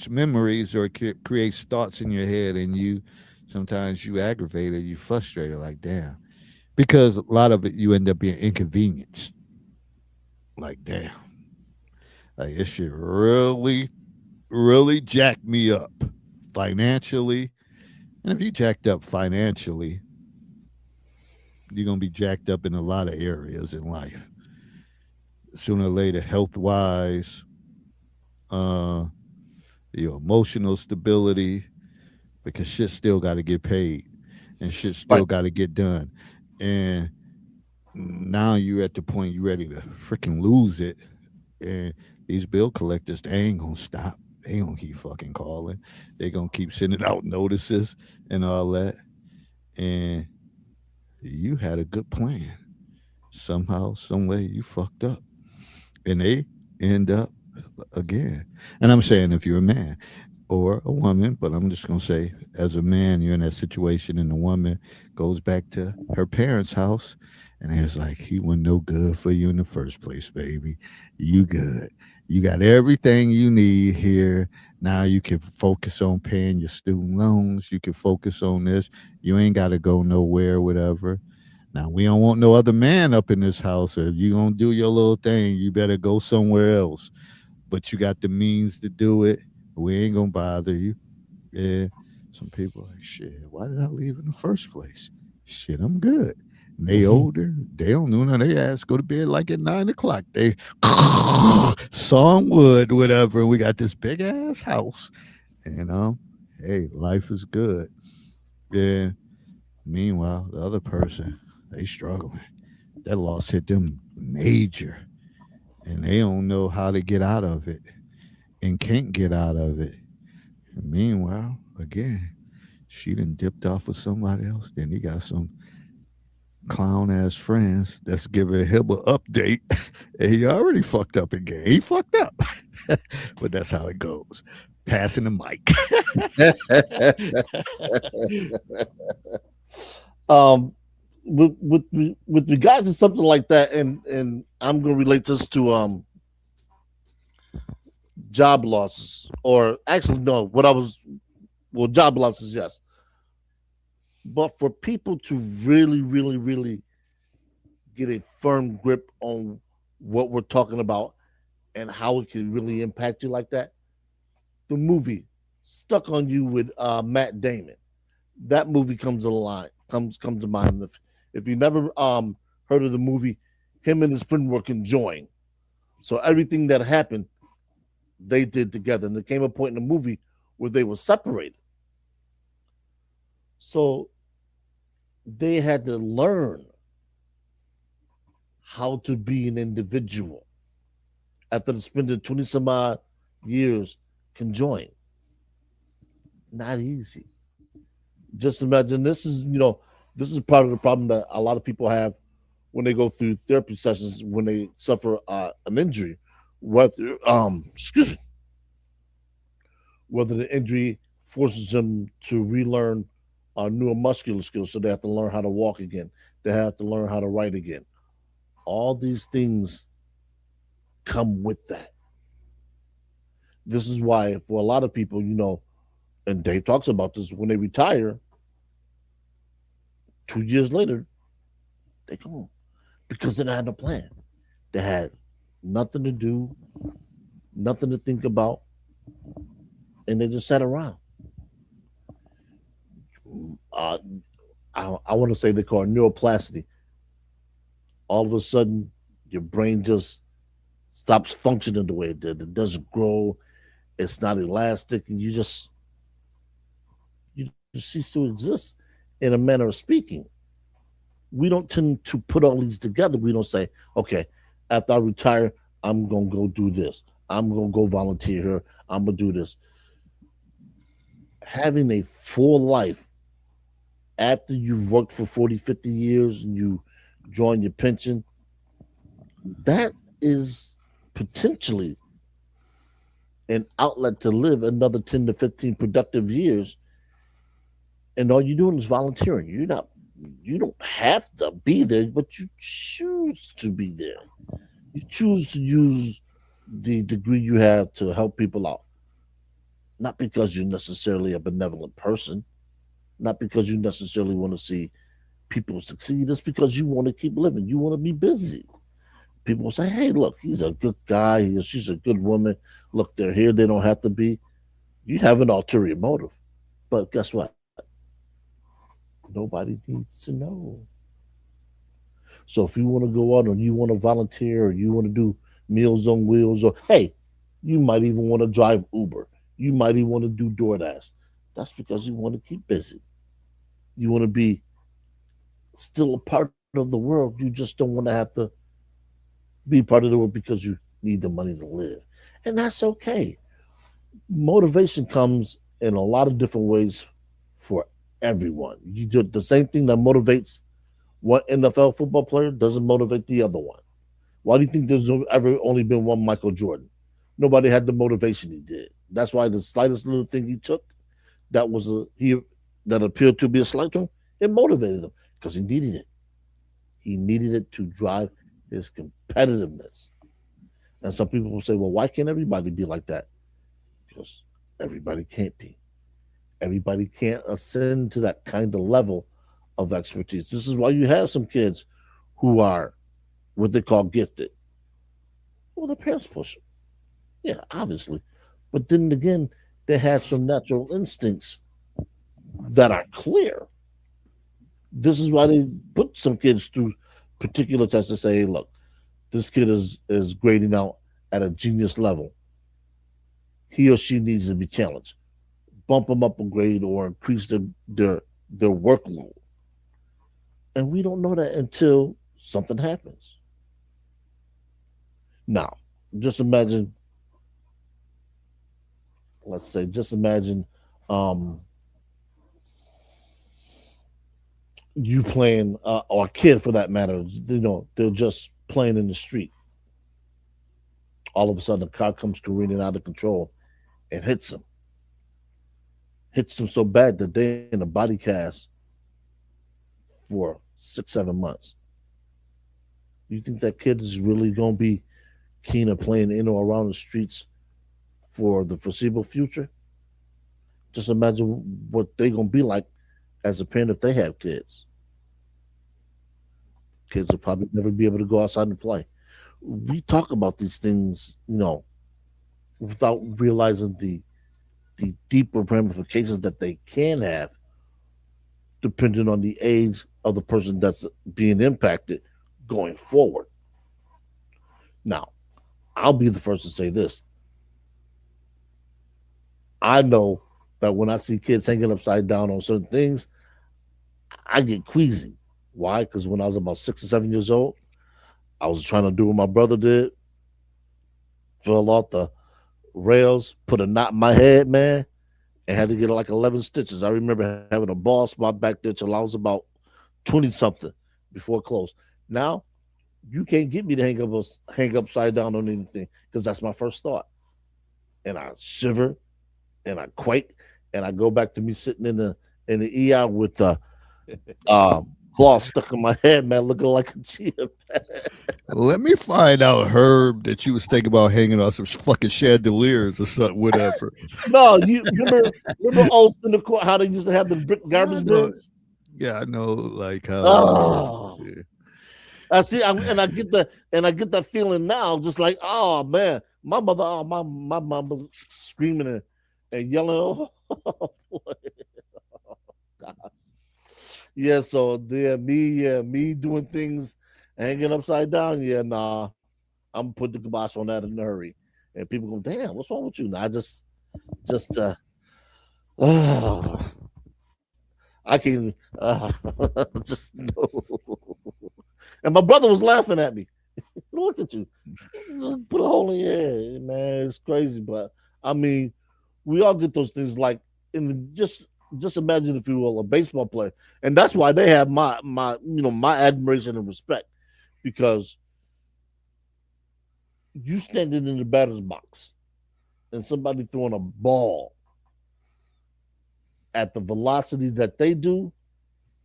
memories, or it creates thoughts in your head, and sometimes you aggravate it, you frustrated, like damn, because a lot of it you end up being inconvenienced. Like damn, like this shit really jacked me up financially. And if you jacked up financially, you're gonna be jacked up in a lot of areas in life. Sooner or later, health wise, uh, your emotional stability, because shit still got to get paid and shit still Right. got to get done. And now you're at the point you're ready to freaking lose it. And these bill collectors, they ain't gonna stop. They gonna keep fucking calling. They gonna keep sending out notices and all that. And you had a good plan. Somehow, some way, you fucked up, and they end up again. And I'm saying if you're a man or a woman, but I'm just gonna say as a man, you're in that situation, and the woman goes back to her parents' house, and it's like he wasn't no good for you in the first place, baby. You good. You got everything you need here. Now you can focus on paying your student loans. You can focus on this. You ain't got to go nowhere, whatever. Now we don't want no other man up in this house. So if you gonna do your little thing, you better go somewhere else. But you got the means to do it. We ain't gonna bother you. Yeah. Some people are like, shit, why did I leave in the first place? Shit, I'm good. And they older, they don't know now. They ass go to bed like at 9 o'clock. They saw wood, whatever. We got this big ass house. And hey, life is good. Yeah. Meanwhile, the other person, they struggling. That loss hit them major, and they don't know how to get out of it and can't get out of it. And meanwhile, again, she done dipped off with somebody else. Then he got some clown ass friends that's giving him an update. And he already fucked up again. He fucked up. But that's how it goes. Passing the mic. um, with regards to something like that, and I'm gonna relate this to job losses, or actually no, job losses, yes. But for people to really, really, really get a firm grip on what we're talking about and how it can really impact you like that, the movie Stuck on You with Matt Damon. That movie comes to mind. If you never heard of the movie, him and his friend were conjoined. So everything that happened, they did together. And there came a point in the movie where they were separated. So they had to learn how to be an individual after spending 20 some odd years conjoined. Not easy. Just imagine this is part of the problem that a lot of people have when they go through therapy sessions when they suffer an injury, whether excuse me, whether the injury forces them to relearn neuromuscular skills, so they have to learn how to walk again. They have to learn how to write again. All these things come with that. This is why, for a lot of people, and Dave talks about this, when they retire, 2 years later, they come home because they had no plan. They had nothing to do, nothing to think about, and they just sat around. Uh, I want to say they call it neuroplasticity. All of a sudden, your brain just stops functioning the way it did. It doesn't grow. It's not elastic, and you cease to exist in a manner of speaking. We don't tend to put all these together. We don't say, okay, after I retire, I'm gonna go do this. I'm gonna go volunteer here. I'm gonna do this. Having a full life after you've worked for 40, 50 years and you join your pension, that is potentially an outlet to live another 10 to 15 productive years. And all you're doing is volunteering. You don't have to be there, but you choose to be there. You choose to use the degree you have to help people out. Not because you're necessarily a benevolent person, not because you necessarily want to see people succeed. It's because you want to keep living. You want to be busy. People will say, hey, look, he's a good guy. She's a good woman. Look, they're here. They don't have to be. You have an ulterior motive. But guess what? Nobody needs to know. So if you want to go out and you want to volunteer or you want to do Meals on Wheels, or hey, you might even want to drive Uber. You might even want to do DoorDash. That's because you want to keep busy. You want to be still a part of the world. You just don't want to have to be part of the world because you need the money to live. And that's okay. Motivation comes in a lot of different ways for everyone. You do the same thing that motivates one NFL football player doesn't motivate the other one. Why do you think there's ever only been one Michael Jordan? Nobody had the motivation he did. That's why the slightest little thing he took that appeared to be a slight to him, it motivated him because he needed it. He needed it to drive his competitiveness. And some people will say, well, why can't everybody be like that? Because everybody can't be. Everybody can't ascend to that kind of level of expertise. This is why you have some kids who are what they call gifted. Well, their parents push them. Yeah, obviously. But then again, they have some natural instincts that are clear. This is why they put some kids through particular tests to say, hey, look, this kid is grading out at a genius level. He or she needs to be challenged. Bump them up a grade or increase their workload. And we don't know that until something happens. Now, just imagine, just imagine you playing, or a kid for that matter, they're just playing in the street. All of a sudden, a car comes careening out of control and hits them. Hits them so bad that they're in a body cast for 6, 7 months. You think that kid is really going to be keen on playing in or around the streets for the foreseeable future? Just imagine what they're going to be like as a parent if they have kids. Kids will probably never be able to go outside and play. We talk about these things, without realizing the deeper ramifications that they can have depending on the age of the person that's being impacted going forward. Now, I'll be the first to say this. I know that when I see kids hanging upside down on certain things, I get queasy. Why? Because when I was about 6 or 7 years old, I was trying to do what my brother did, fell off the rails, put a knot in my head, man, and had to get like 11 stitches. I remember having a bald spot back there till I was about 20 something before it closed. Now, you can't get me to hang upside down on anything because that's my first thought. And I shiver and I quake and I go back to me sitting in the ER with the cloth stuck in my head, man, looking like a cheetah. Let me find out, Herb, that you was thinking about hanging on some fucking chandeliers or something, whatever. No, you remember old Center Court how they used to have the brick I garbage know. bins? Yeah, I know. Like how. Oh, Yeah. I see, and I get that feeling now, just like, oh man, my mother, my mama screaming and yelling. Oh, boy. God. Yeah, so me doing things, hanging upside down. Yeah, nah, I'm putting the kibosh on that in a hurry. And people go, damn, what's wrong with you? Nah, just I can't just no. And my brother was laughing at me. Look at you. Put a hole in your head, man. It's crazy, but I mean, we all get those things like just imagine, if you will, a baseball player. And that's why they have my admiration and respect, because you standing in the batter's box and somebody throwing a ball at the velocity that they do,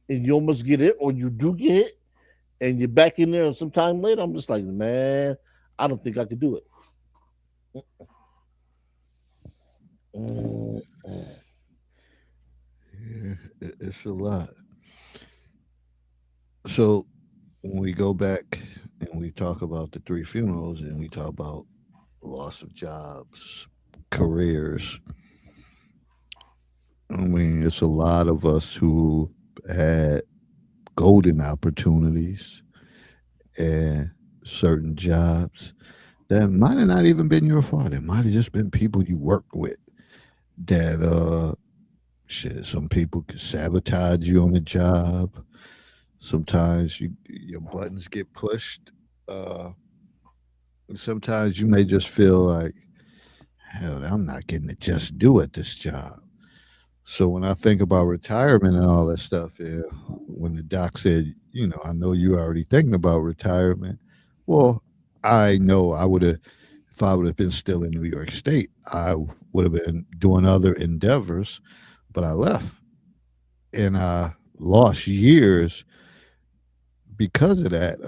and you almost get hit or you do get hit, and you're back in there sometime later. I'm just like, man, I don't think I could do it. Mm-mm. Yeah, it's a lot. So when we go back and we talk about the three funerals and we talk about loss of jobs, careers, I mean, it's a lot of us who had golden opportunities and certain jobs that might have not even been your fault. It might have just been people you worked with that shit. Some people could sabotage you on the job. Sometimes your buttons get pushed. Uh, Sometimes you may just feel like, hell, I'm not getting to just do at this job. So when I think about retirement and all that stuff, yeah, when the doc said, I know you're already thinking about retirement. Well, I know I would have, if I would have been still in New York State, I would have been doing other endeavors, but I left and I lost years because of that.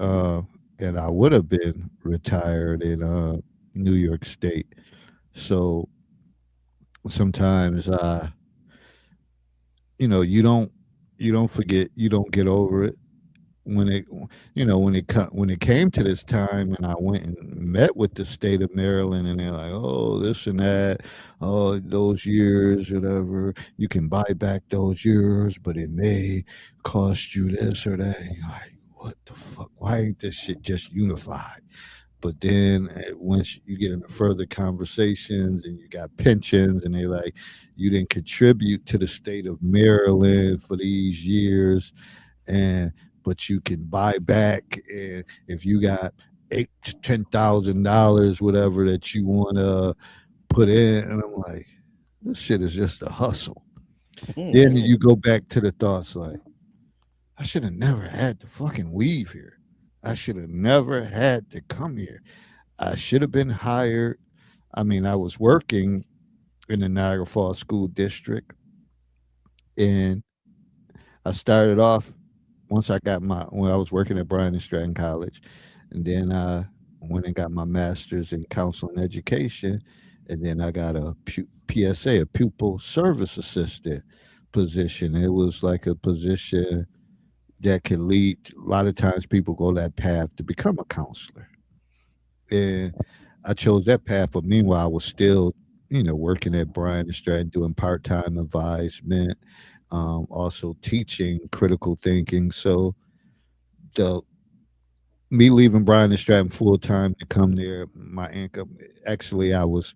And I would have been retired in New York State. So sometimes you don't forget, you don't get over it when when it came to this time and I went and met with the state of Maryland and they're like, oh, this and that, oh, those years, whatever, you can buy back those years, but it may cost you this or that. And you're like, what the fuck? Why ain't this shit just unified? But then once you get into further conversations and you got pensions and they like, you didn't contribute to the state of Maryland for these years, and but you can buy back, and if you got $8,000 to $10,000, whatever that you want to put in, and I'm like, this shit is just a hustle. Then you go back to the thoughts like, I should have never had to fucking leave here. I should have never had to come here. I should have been hired. I mean, I was working in the Niagara Falls School District, and I started off once I got when I was working at Bryan and Stratton College, and then I went and got my master's in counseling education, and then I got a PSA, a pupil service assistant position. It was like a position that can lead. A lot of times, people go that path to become a counselor, and I chose that path. But meanwhile, I was still, working at Bryan and Stratton, doing part-time advisement, also teaching critical thinking. So the me leaving Bryan and Stratton full time to come there, my income, actually, I was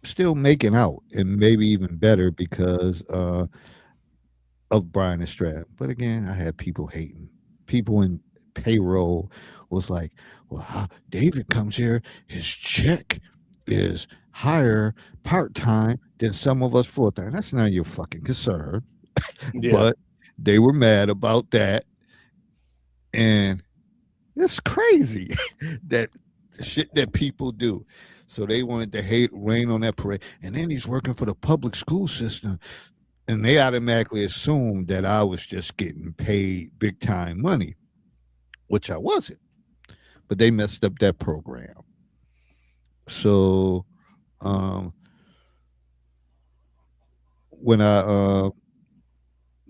still making out, and maybe even better because of Bryan and Stratton. But again, I had people hating. People in payroll was like, well, David comes here, his check is higher part time than some of us full time. That's not your fucking concern. Yeah. But they were mad about that. And it's crazy that the shit that people do. So they wanted to rain on that parade. And then he's working for the public school system. and they automatically assumed that I was just getting paid big time money, which I wasn't. But they messed up that program. So um, when I uh,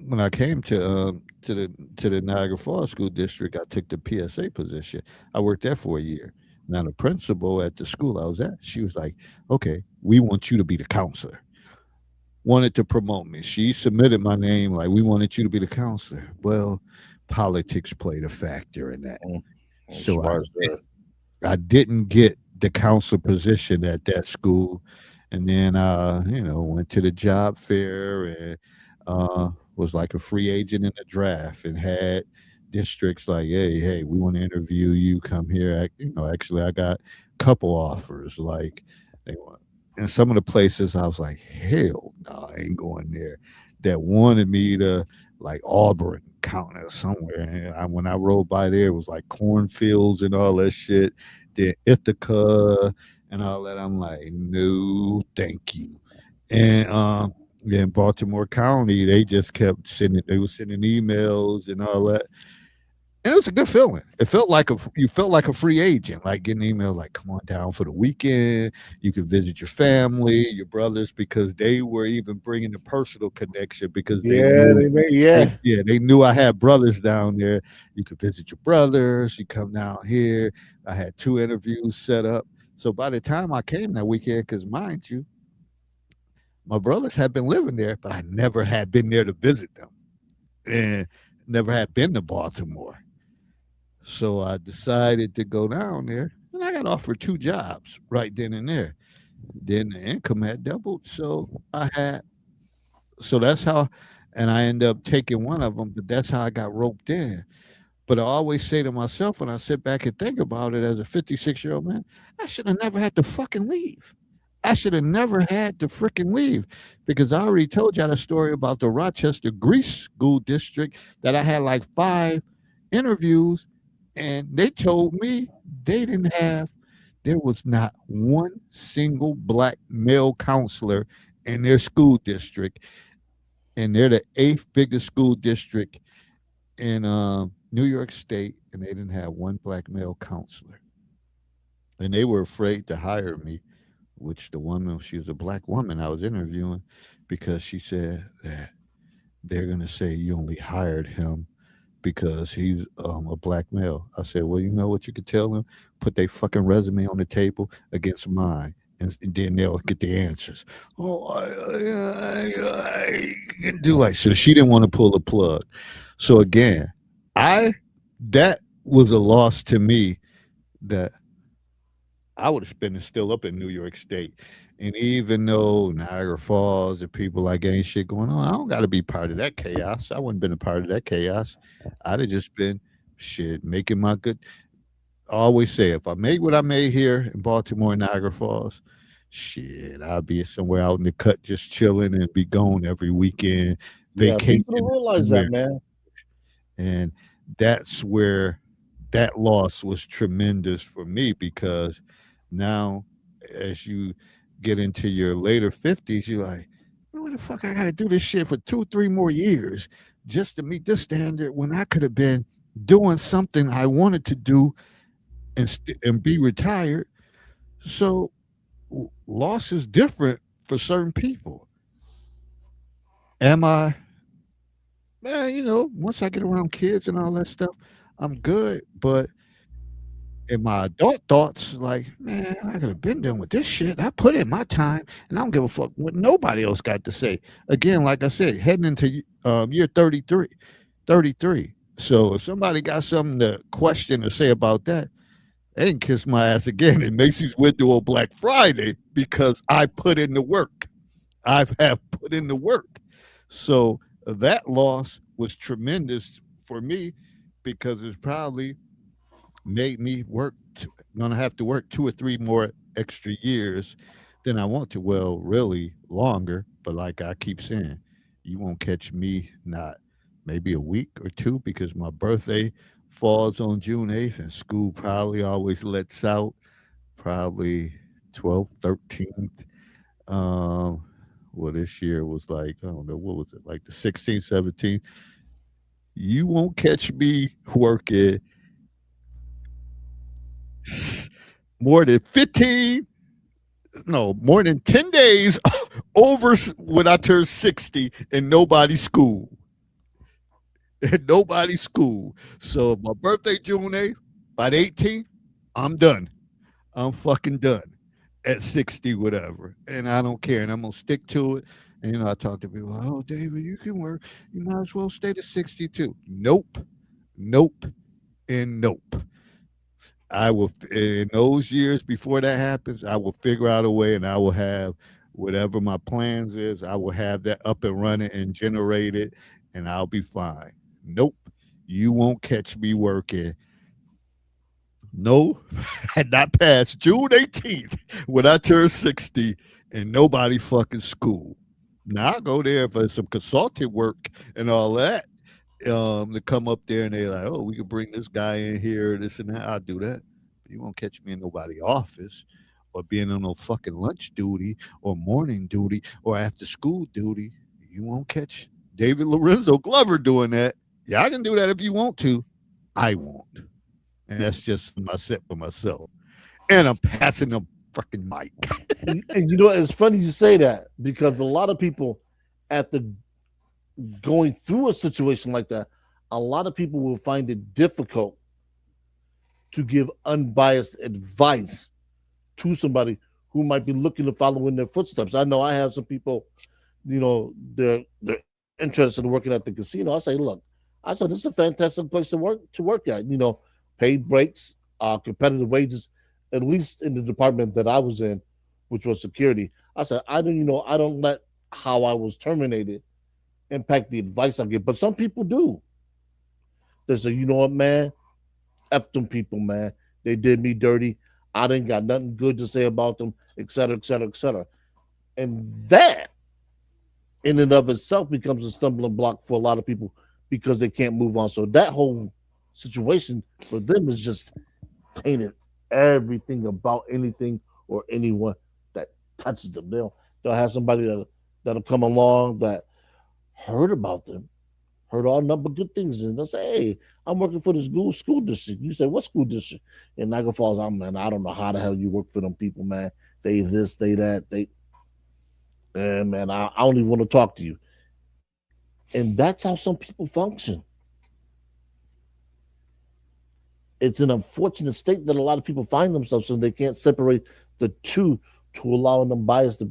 when I came to the Niagara Falls School District, I took the PSA position. I worked there for a year. Now the principal at the school I was at, she was like, "Okay, we want you to be the counselor." Wanted to promote me. She submitted my name like, "We wanted you to be the counselor." Well, politics played a factor in that, Mm, as so far as that. I didn't get the counselor position at that school, and then went to the job fair and was like a free agent in the draft and had districts like, hey, we want to interview you. Come here. Actually, I got a couple offers. Like they want, and some of the places I was like, hell no, I ain't going there. That wanted me to like Auburn County or somewhere. And when I rode by there, it was like cornfields and all that shit. Then Ithaca and all that. I'm like, no, thank you. And in Baltimore County, they just kept they were sending emails and all that. And it was a good feeling. It felt like you felt like a free agent, like getting an email like, come on down for the weekend. You could visit your family, your brothers, because they were even bringing the personal connection because they Yeah, knew, they may, yeah. they knew I had brothers down there. You could visit your brothers. You come down here. I had 2 interviews set up. So by the time I came that weekend, because mind you, my brothers had been living there, but I never had been there to visit them and never had been to Baltimore. So I decided to go down there, and I got offered 2 jobs right then and there. Then the income had doubled, so that's how, and I ended up taking one of them. But that's how I got roped in. But I always say to myself when I sit back and think about it, as a 56-year-old man, I should have never had to fucking leave. I should have never had to freaking leave because I already told y'all the story about the Rochester Greece School District that I had like 5 interviews, and they told me they didn't have, there was not one single black male counselor in their school district, and they're the 8th biggest school district in New York State, and they didn't have one black male counselor, and they were afraid to hire me. Which the woman, she was a black woman I was interviewing, because she said that they're gonna say you only hired him because he's a black male. I said, well, you know what you could tell them? Put their fucking resume on the table against mine, and then they'll get the answers. Oh, I can do like so. She didn't want to pull the plug. So again, I that was a loss to me that I would have been still up in New York State. And even though Niagara Falls and people like ain't shit going on, I don't got to be part of that chaos. I wouldn't been a part of that chaos. I'd have just been shit making my good. I always say if I made what I made here in Baltimore and Niagara Falls, shit, I'll be somewhere out in the cut just chilling and be gone every weekend, Yeah, vacation people don't realize somewhere. that, man. And that's where that loss was tremendous for me because now as you get into your later 50s, you're like, what the fuck I gotta do this shit for 2 3 more years just to meet this standard when I could have been doing something I wanted to do and be retired. So loss is different for certain people. Am I, man, once I get around kids and all that stuff, I'm good. But in my adult thoughts, like, man, I could have been done with this shit. I put in my time, and I don't give a fuck what nobody else got to say. Again, like I said, heading into year 33, 33. So if somebody got something to question or say about that, they can kiss my ass again in Macy's window on Black Friday because I put in the work. I have put in the work. So that loss was tremendous for me because it's probably made me gonna have to work 2 or 3 more extra years than I want to. Well, really longer, but like I keep saying, you won't catch me not maybe a week or two because my birthday falls on June 8th and school probably always lets out probably 12th, 13th. Um, Well, this year was like, I don't know, what was it, like the 16th, 17th? You won't catch me working more than 15, no, more than 10 days over when I turn 60 and nobody's school. And nobody's school. So my birthday, June 8th, by the 18th, I'm done. I'm fucking done at 60, whatever. And I don't care. And I'm going to stick to it. And, I talk to people, oh, David, you can work. You might as well stay to 62. Nope. Nope. And nope. I will, in those years before that happens, I will figure out a way and I will have whatever my plans is. I will have that up and running and generated and I'll be fine. Nope. You won't catch me working. No, not past June 18th when I turn 60 and nobody fucking school. Now I go there for some consulting work and all that. To come up there and they're like, oh, we could bring this guy in here, this and that. I'll do that. But you won't catch me in nobody's office or being on no fucking lunch duty or morning duty or after school duty. You won't catch David Lorenzo Glover doing that. Yeah, I can do that if you want to. I won't. And that's just my set for myself. And I'm passing the fucking mic. And it's funny you say that because a lot of people after going through a situation like that, a lot of people will find it difficult to give unbiased advice to somebody who might be looking to follow in their footsteps. I know I have some people, they're interested in working at the casino. I say, look, this is a fantastic place to work at. Paid breaks, competitive wages, at least in the department that I was in, which was security. I said, I don't let how I was terminated impact the advice I give. But some people do. They say, you know what, man? F them people, man. They did me dirty. I didn't got nothing good to say about them, et cetera, et cetera, et cetera. And that in and of itself becomes a stumbling block for a lot of people because they can't move on. So that whole situation for them is just tainted everything about anything or anyone that touches them. They'll have somebody that'll come along that heard about them, heard all number of good things, and they'll say, hey, I'm working for this school district. You say, what school district? In Niagara Falls, man, I don't know how the hell you work for them people, man. They this, they that, and man, I don't even want to talk to you. And that's how some people function. It's an unfortunate state that a lot of people find themselves in. They can't separate the two to allow an unbiased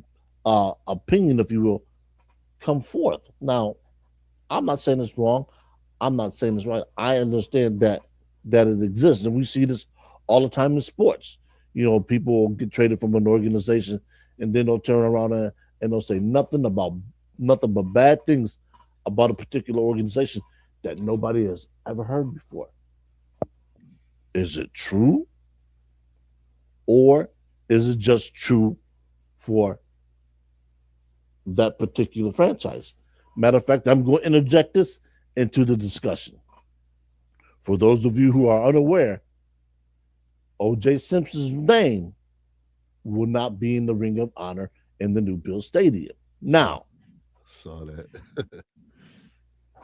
opinion, if you will, come forth. Now, I'm not saying it's wrong. I'm not saying it's right. I understand that it exists, and we see this all the time in sports. People get traded from an organization, and then they'll turn around and they'll say nothing but bad things about a particular organization that nobody has ever heard before. Is it true? Or is it just true for that particular franchise? Matter of fact, I'm going to interject this into the discussion. For those of you who are unaware, O.J. Simpson's name will not be in the Ring of Honor in the new Bills Stadium. Now, saw that.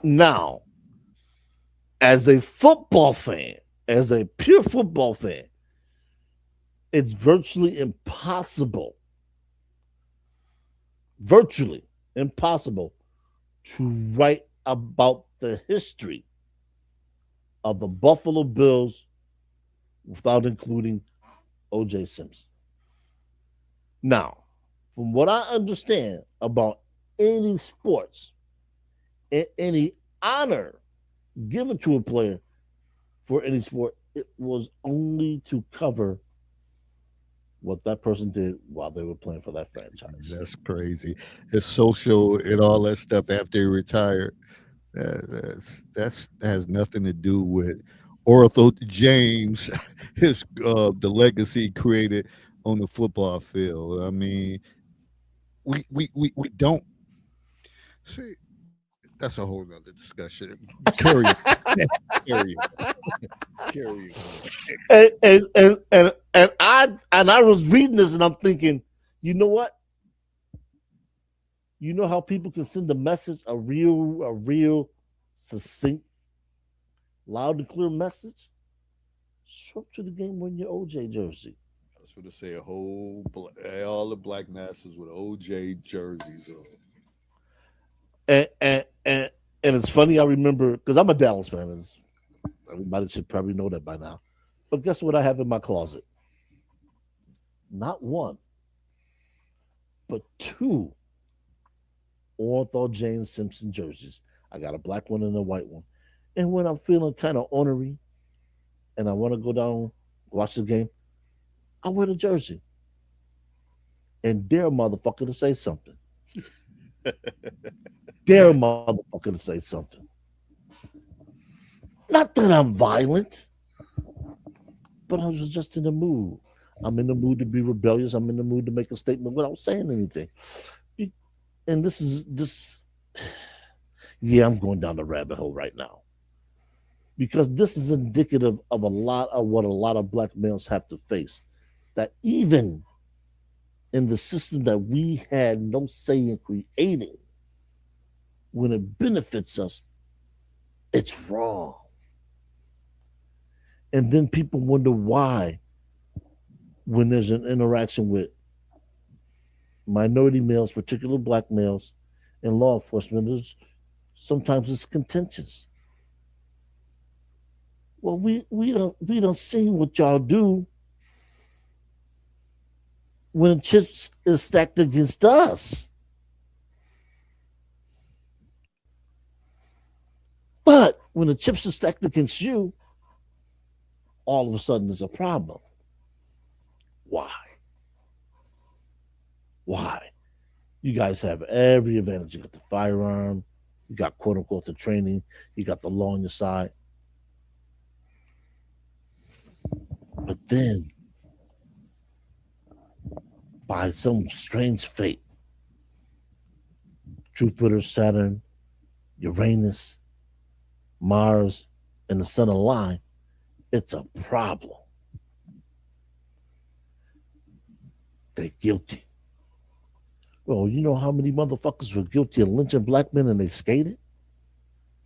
Now, as a football fan, as a pure football fan, it's virtually impossible to write about the history of the Buffalo Bills without including O.J. Simpson. Now, from what I understand about any sports, any honor given to a player for any sport, it was only to cover what that person did while they were playing for that franchise. That's crazy. His social and all that stuff after he retired, that has nothing to do with Ortho James, the legacy he created on the football field. I mean, we don't see. That's a whole nother discussion. Carry on. Carry on. And I was reading this and I'm thinking, you know what? You know how people can send a message, a real succinct, loud and clear message? Show up to the game wearing your OJ jersey. I was going to say all the black masters with OJ jerseys on. And and and, and it's funny, I remember because I'm a Dallas fan, as everybody should probably know that by now. But guess what I have in my closet? Not one, but two Orthol James Simpson jerseys. I got a black one and a white one. And when I'm feeling kind of ornery and I want to go down, watch the game, I wear the jersey and dare a motherfucker to say something. Dare a motherfucker to say something. Not that I'm violent, but I was just in the mood. I'm in the mood to be rebellious. I'm in the mood to make a statement without saying anything. And this is this. Yeah, I'm going down the rabbit hole right now because this is indicative of a lot of what a lot of black males have to face. That even in the system that we had no say in creating, when it benefits us, it's wrong. And then people wonder why, when there's an interaction with minority males, particularly black males, in law enforcement, sometimes it's contentious. Well, we don't see what y'all do when chips is stacked against us. But when the chips are stacked against you, all of a sudden there's a problem. Why? Why? You guys have every advantage. You got the firearm, you got quote unquote the training, you got the law on your side. But then, by some strange fate, Jupiter, Saturn, Uranus, Mars, and the sun align, it's a problem. They're guilty. Well, you know how many motherfuckers were guilty of lynching black men and they skated?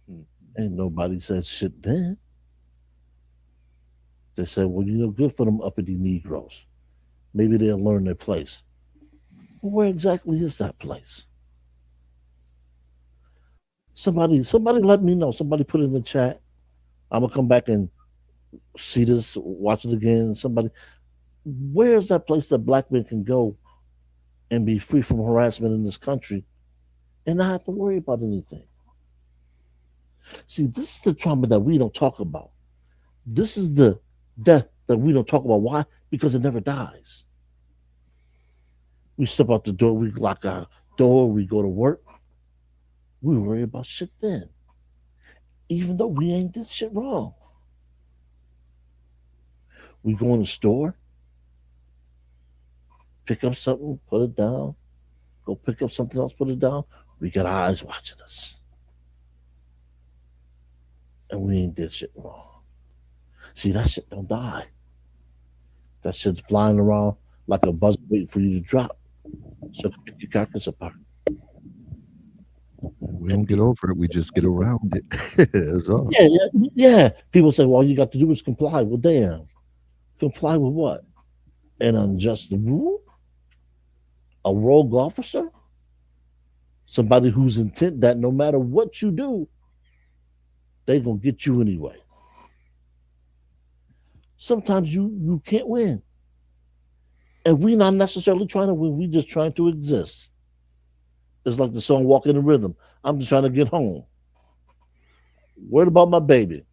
Ain't nobody said shit then. They said, well, good for them uppity Negroes. Maybe they'll learn their place. Well, where exactly is that place? Somebody let me know. Somebody put it in the chat. I'm gonna come back and see this, watch it again. Somebody, where's that place that black men can go and be free from harassment in this country and not have to worry about anything? See, this is the trauma that we don't talk about. This is the death that we don't talk about. Why? Because it never dies. We step out the door, we lock our door, we go to work. We worry about shit then. Even though we ain't did shit wrong. We go in the store, pick up something, put it down, go pick up something else, put it down. We got eyes watching us. And we ain't did shit wrong. See, that shit don't die. That shit's flying around like a buzz waiting for you to drop. So pick your carcass apart. We don't get over it. We just get around it. That's all. Yeah. People say, well, all you got to do is comply. Well, damn. Comply with what? An unjust rule? A rogue officer? Somebody who's intent that no matter what you do, they gonna get you anyway. Sometimes you can't win. And we're not necessarily trying to win, we just trying to exist. It's like the song Walk in the Rhythm. I'm just trying to get home. Worried about my baby.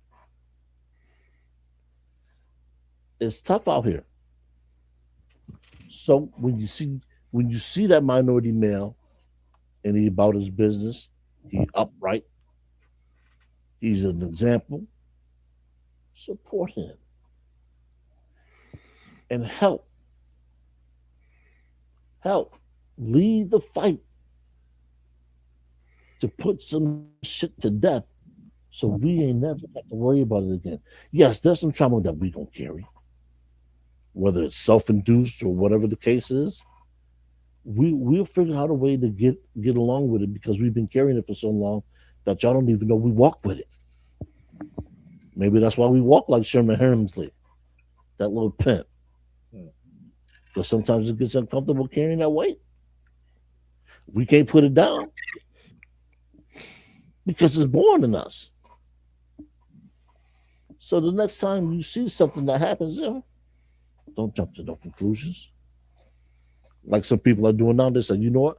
It's tough out here. So when you see that minority male and he about his business, he upright, he's an example, support him and help lead the fight to put some shit to death so we ain't never have to worry about it again. Yes, there's some trauma that we gonna carry, whether it's self-induced or whatever the case is. we'll figure out a way to get along with it because we've been carrying it for so long that y'all don't even know we walk with it. Maybe that's why we walk like Sherman Hemsley, that little pimp. Because sometimes it gets uncomfortable carrying that weight. We can't put it down because it's born in us. So the next time you see something that happens, don't jump to no conclusions. Like some people are doing now, they say, you know what?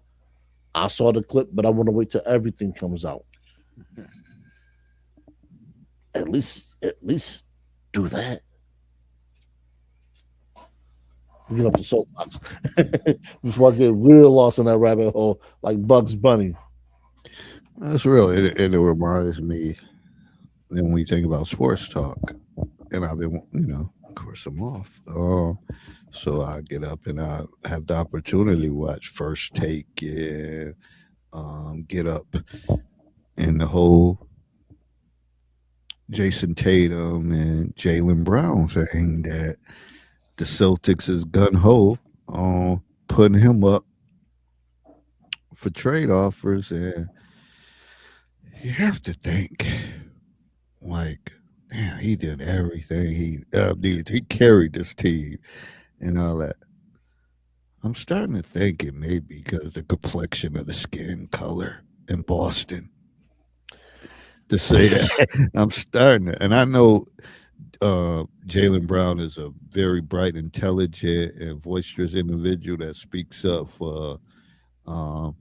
I saw the clip, but I want to wait till everything comes out. At least do that. Get off the soapbox before I get real lost in that rabbit hole like Bugs Bunny. That's real. And it reminds me when we think about sports talk, and I've been, of course, I'm off. So I get up and I have the opportunity to watch First Take and get up and the whole Jason Tatum and Jalen Brown thing that the Celtics is gun ho on putting him up for trade offers, and you have to think like, damn, he did everything he needed. He carried this team and all that. I'm starting to think it may be because the complexion of the skin color in Boston. To say that, I'm starting to, and I know Jalen Brown is a very bright, intelligent, and boisterous individual that speaks up for um,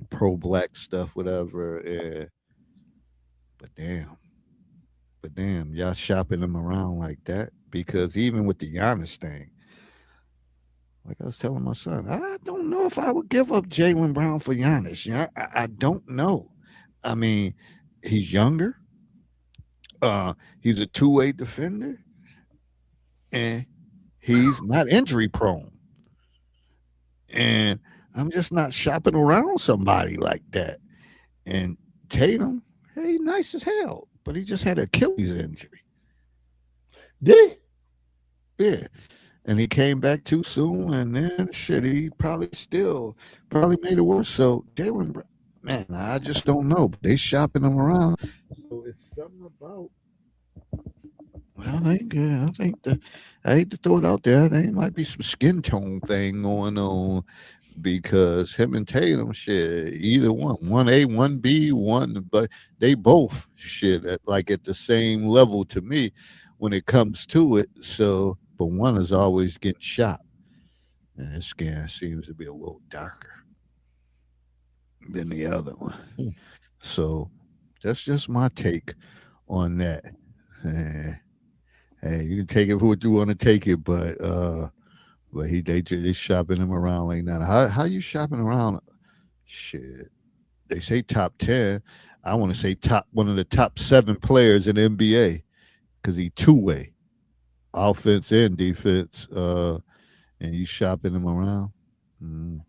pro-black stuff, whatever. But damn, y'all shopping him around like that because even with the Giannis thing, like I was telling my son, I don't know if I would give up Jalen Brown for Giannis. Yeah, I don't know. I mean, he's younger. He's a two-way defender, and he's not injury prone. And I'm just not shopping around somebody like that. And Tatum, hey, nice as hell, but he just had an Achilles injury. Did Yeah. And he came back too soon, and then shit, he probably made it worse. So Jalen, man, I just don't know. But they shopping him around. So it's something about. Well, I hate to throw it out there. I think it might be some skin tone thing going on because him and Tatum, shit, either one A, one B, one, but they both shit at the same level to me when it comes to it. So, but one is always getting shot, and his skin seems to be a little darker than the other one. he? So that's just my take on that. Eh, Hey, you can take it for what you want to take it, but they shopping him around like that. How you shopping around? Shit, they say top 10. I want to say top one of the top 7 players in the NBA because he two way offense and defense. And you shopping him around. Mm.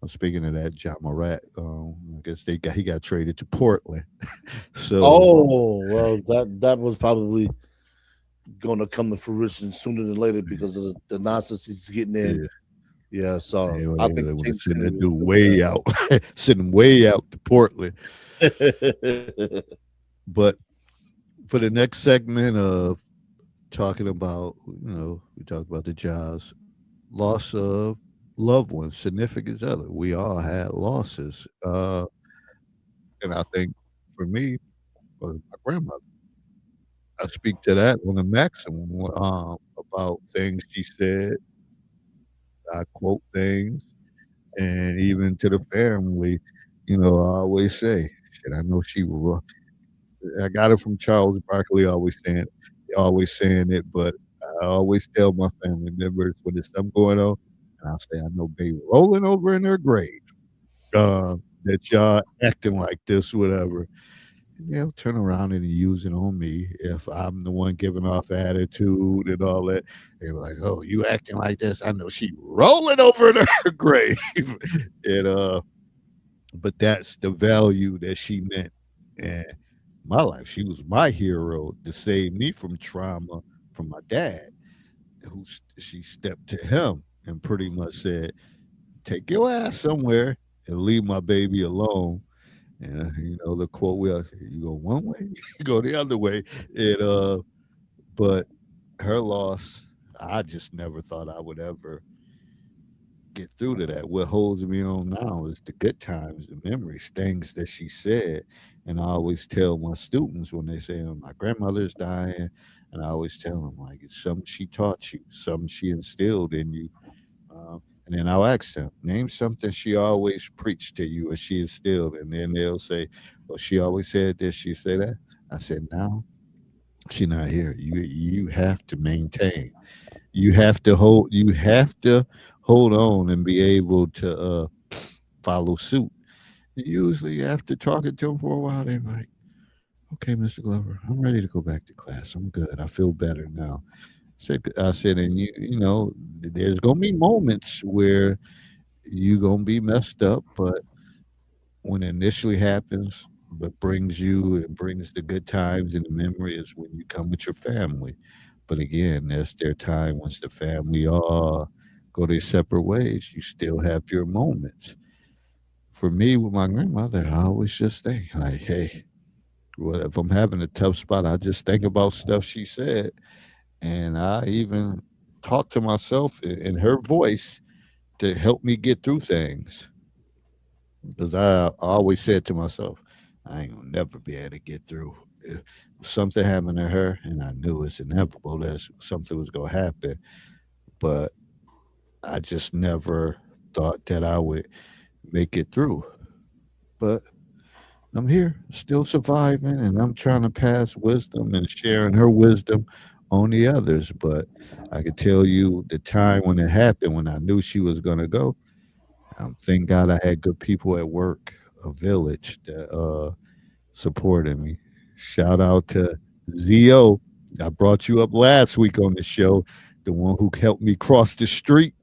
I'm speaking of that, John Morant. I guess he got traded to Portland. So Oh well, that was probably going to come to fruition sooner than later because of the nonsense he's getting in. yeah, Yeah, so they I think would have Tatum's sent gonna that be dude able way out, sent him way out to Portland. to But for the next segment of talking about, we talked about the jobs, loss of loved ones, significant other. We all had losses. And I think for me, was my grandmother. I speak to that on the maximum about things she said. I quote things, and even to the family, I always say, shit, I know she was. I got it from Charles Barkley always saying it, but I always tell my family members when there's something going on, and I'll say, I know they rolling over in their grave, that y'all acting like this, whatever. And they'll turn around and use it on me if I'm the one giving off attitude and all that. They're like, "Oh, you acting like this? I know she rolling over in her grave." and But that's the value that she meant. And my life, she was my hero to save me from trauma from my dad, she stepped to him and pretty much said, take your ass somewhere and leave my baby alone. And the quote will you go one way, you go the other way. It but her loss, I just never thought I would ever get through to that. What holds me on now is the good times, the memories, things that she said. And I always tell my students when they say, my grandmother's dying, and I always tell them, like, it's something she taught you, something she instilled in you. And then I'll ask them, name something she always preached to you or she instilled. And then they'll say, well, she always said this, she said that. I said, now she's not here. You have to maintain. You have to hold on and be able to follow suit. And usually after talking to them for a while, they're like, okay, Mr. Glover, I'm ready to go back to class. I'm good. I feel better now. I said, and there's gonna be moments where you gonna be messed up, but when it initially happens, what brings you and brings the good times and the memory is when you come with your family. But again, that's their time. Once the family all go their separate ways, you still have your moments. For me, with my grandmother, I always just think like, hey, what if I'm having a tough spot? I just think about stuff she said, and I even talk to myself in her voice to help me get through things. Because I always said to myself, I ain't gonna never be able to get through. If something happened to her, and I knew it's inevitable that something was gonna happen, but I just never thought that I would make it through. But I'm here, still surviving, and I'm trying to pass wisdom and sharing her wisdom on the others. But I could tell you the time when it happened, when I knew she was gonna go. Thank God I had good people at work, a village that supported me. Shout out to Zio. I brought you up last week on the show, the one who helped me cross the street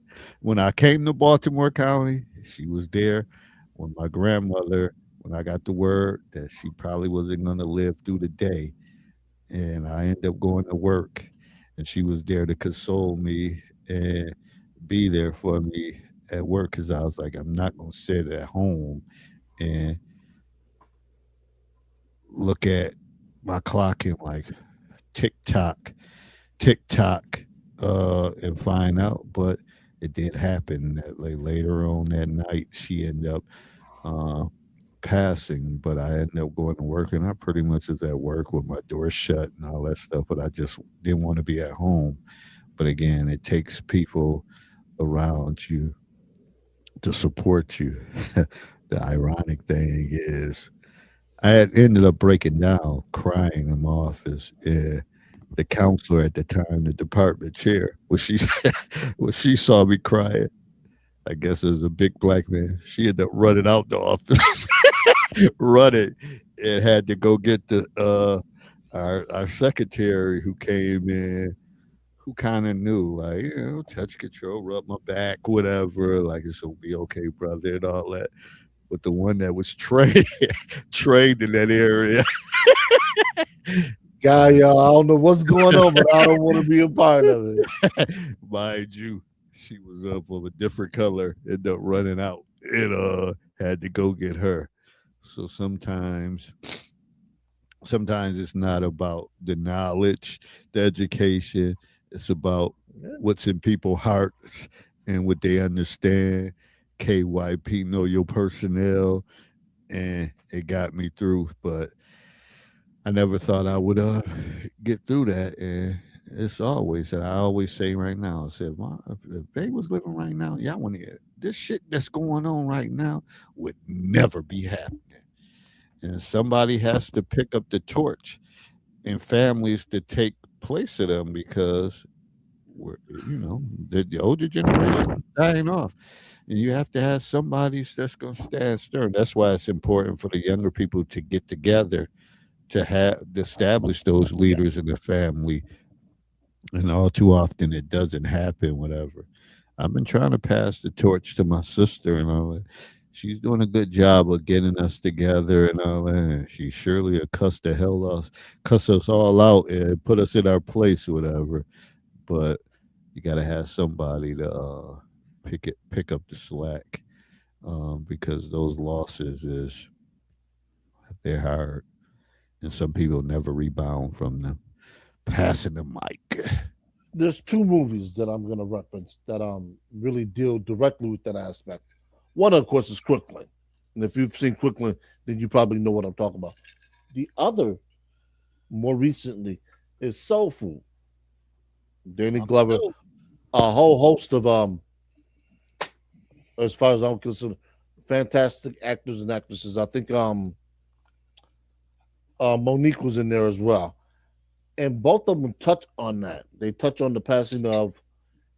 when I came to Baltimore County. She was there when my grandmother, when I got the word that she probably wasn't going to live through the day. And I ended up going to work, and she was there to console me and be there for me at work because I was like, I'm not going to sit at home and look at my clock and like tick tock, tick tock, and find out. But it did happen that like later on that night, she ended up uh, passing. But I ended up going to work, and I pretty much was at work with my door shut and all that stuff. But I just didn't want to be at home. But again, it takes people around you to support you. The ironic thing is, I had ended up breaking down, crying in my office. And the counselor at the time, the department chair, when she saw me crying, I guess as a big black man, she ended up running out the office, running, and had to go get the our secretary who came in, who kind of knew, like, touch control, rub my back, whatever, like it's gonna be okay, brother, and all that. But the one that was trained trained in that area, Guy, y'all, I don't know what's going on, but I don't want to be a part of it. mind you, she was up of a different color, ended up running out, and had to go get her. So sometimes it's not about the knowledge, the education. It's about Yeah. what's in people's hearts and what they understand. KYP, know your personnel, and it got me through. But I never thought I would get through that. And it's always, and I always say right now, I said, "Ma, if they was living right now, y'all want to this shit that's going on right now would never be happening." And somebody has to pick up the torch and families to take place of them because we're, the older generation dying off. And you have to have somebody that's going to stand stern. That's why it's important for the younger people to get together to have to establish those leaders in the family. And all too often it doesn't happen, whatever. I've been trying to pass the torch to my sister and all that. She's doing a good job of getting us together and all that. And she surely will cuss us all out and put us in our place, whatever. But you got to have somebody to pick up the slack, because those losses is they're hard, and some people never rebound from them. Passing the mic. There's two movies that I'm going to reference that really deal directly with that aspect. One, of course, is Crooklyn, and if you've seen Crooklyn, then you probably know what I'm talking about. The other, more recently, is Soul Food. Danny Glover, a whole host of as far as I'm concerned, fantastic actors and actresses. I think Monique was in there as well, and both of them touch on that. They touch on the passing of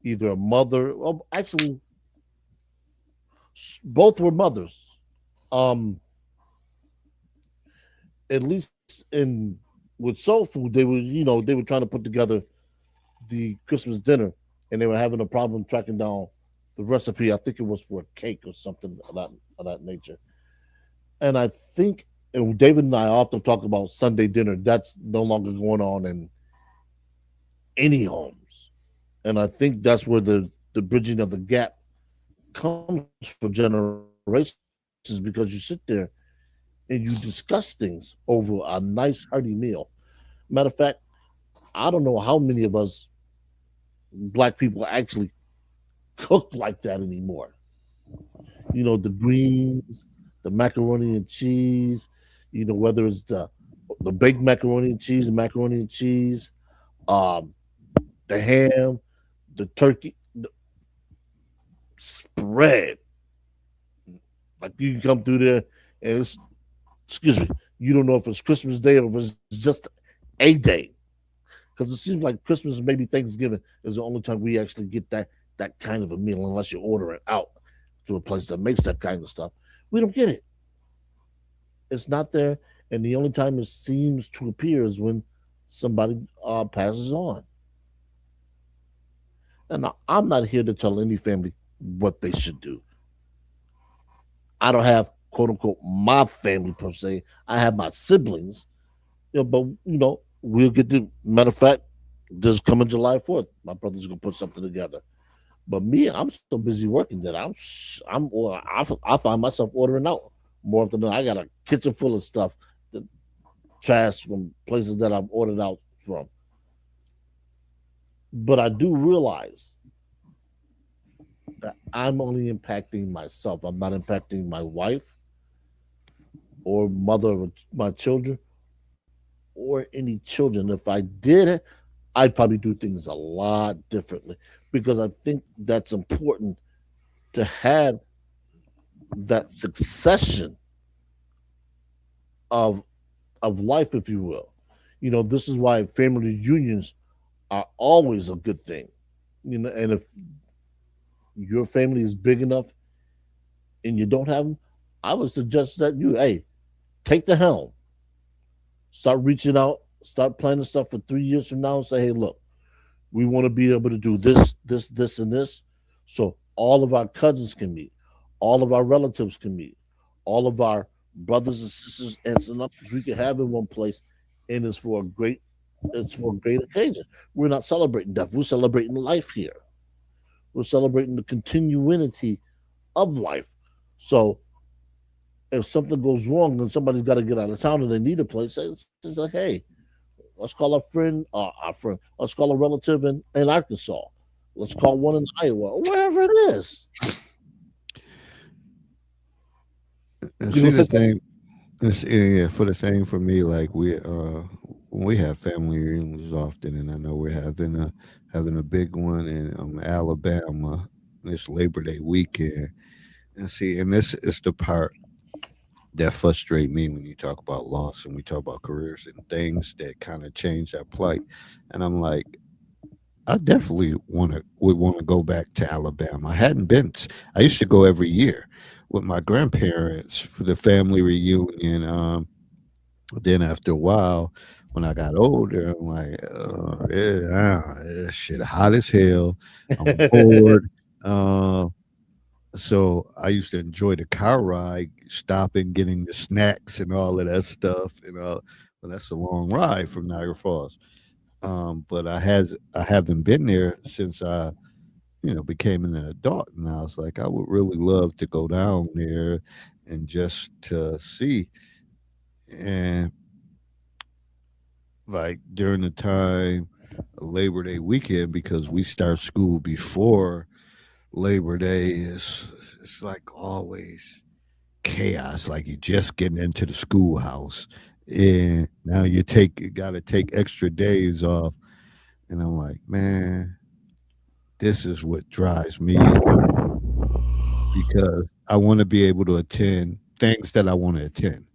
either a mother. Well, actually, both were mothers. Um, at least in with Soul Food, they were trying to put together the Christmas dinner, and they were having a problem tracking down the recipe. I think it was for a cake or something of that nature. And I think and David and I often talk about Sunday dinner. That's no longer going on in any homes, and I think that's where the bridging of the gap comes for generations because you sit there and you discuss things over a nice hearty meal. Matter of fact, I don't know how many of us black people actually cook like that anymore. The greens, the macaroni and cheese, whether it's the baked macaroni and cheese, the macaroni and cheese, um, the ham, the turkey, the spread. Like you can come through there and excuse me, you don't know if it's Christmas Day or if it's just a day. Because it seems like Christmas and maybe Thanksgiving is the only time we actually get that kind of a meal, unless you order it out to a place that makes that kind of stuff. We don't get it. It's not there, and the only time it seems to appear is when somebody passes on. And I'm not here to tell any family what they should do. I don't have quote unquote my family per se. I have my siblings, but we'll get the matter of fact. This coming July 4th, my brother's gonna put something together. But me, I'm so busy working that I find myself ordering out more often than I got a kitchen full of stuff, the trash from places that I've ordered out from. But I do realize that I'm only impacting myself. I'm not impacting my wife or mother of my children or any children. If I did it, I'd probably do things a lot differently because I think that's important to have that succession of life, if you will. This is why family reunions are always a good thing. And if your family is big enough and you don't have them, I would suggest that hey, take the helm, start reaching out, start planning stuff for 3 years from now, and say, hey, look, we want to be able to do this, this, and this, so all of our cousins can meet, all of our relatives can meet, all of our brothers and sisters, aunts and uncles we can have in one place, and it's for a great occasion. We're not celebrating death; we're celebrating life here. We're celebrating the continuity of life. So if something goes wrong and somebody's got to get out of town and they need a place, it's like, hey, let's call let's call a relative in Arkansas. Let's call one in Iowa, or wherever it is. And You see know, the something- thing, yeah, for the thing for me, like when we have family reunions often, and I know we're having a big one in Alabama this Labor Day weekend. And see, and this is the part that frustrate me when you talk about loss and we talk about careers and things that kind of change that plight. And I'm like, I definitely would want to go back to Alabama. I hadn't been. I used to go every year with my grandparents for the family reunion. Then after a while, when I got older, I'm like, this shit hot as hell. I'm bored. Uh, so I used to enjoy the car ride, stopping, getting the snacks and all of that stuff. But that's a long ride from Niagara Falls. But I haven't been there since I became an adult, and I was like, I would really love to go down there and just to see. And like during the time of Labor Day weekend, because we start school before Labor Day, is it's like always chaos. Like you're just getting into the schoolhouse, and now you got to take extra days off. And I'm like, man, this is what drives me because I want to be able to attend things that I want to attend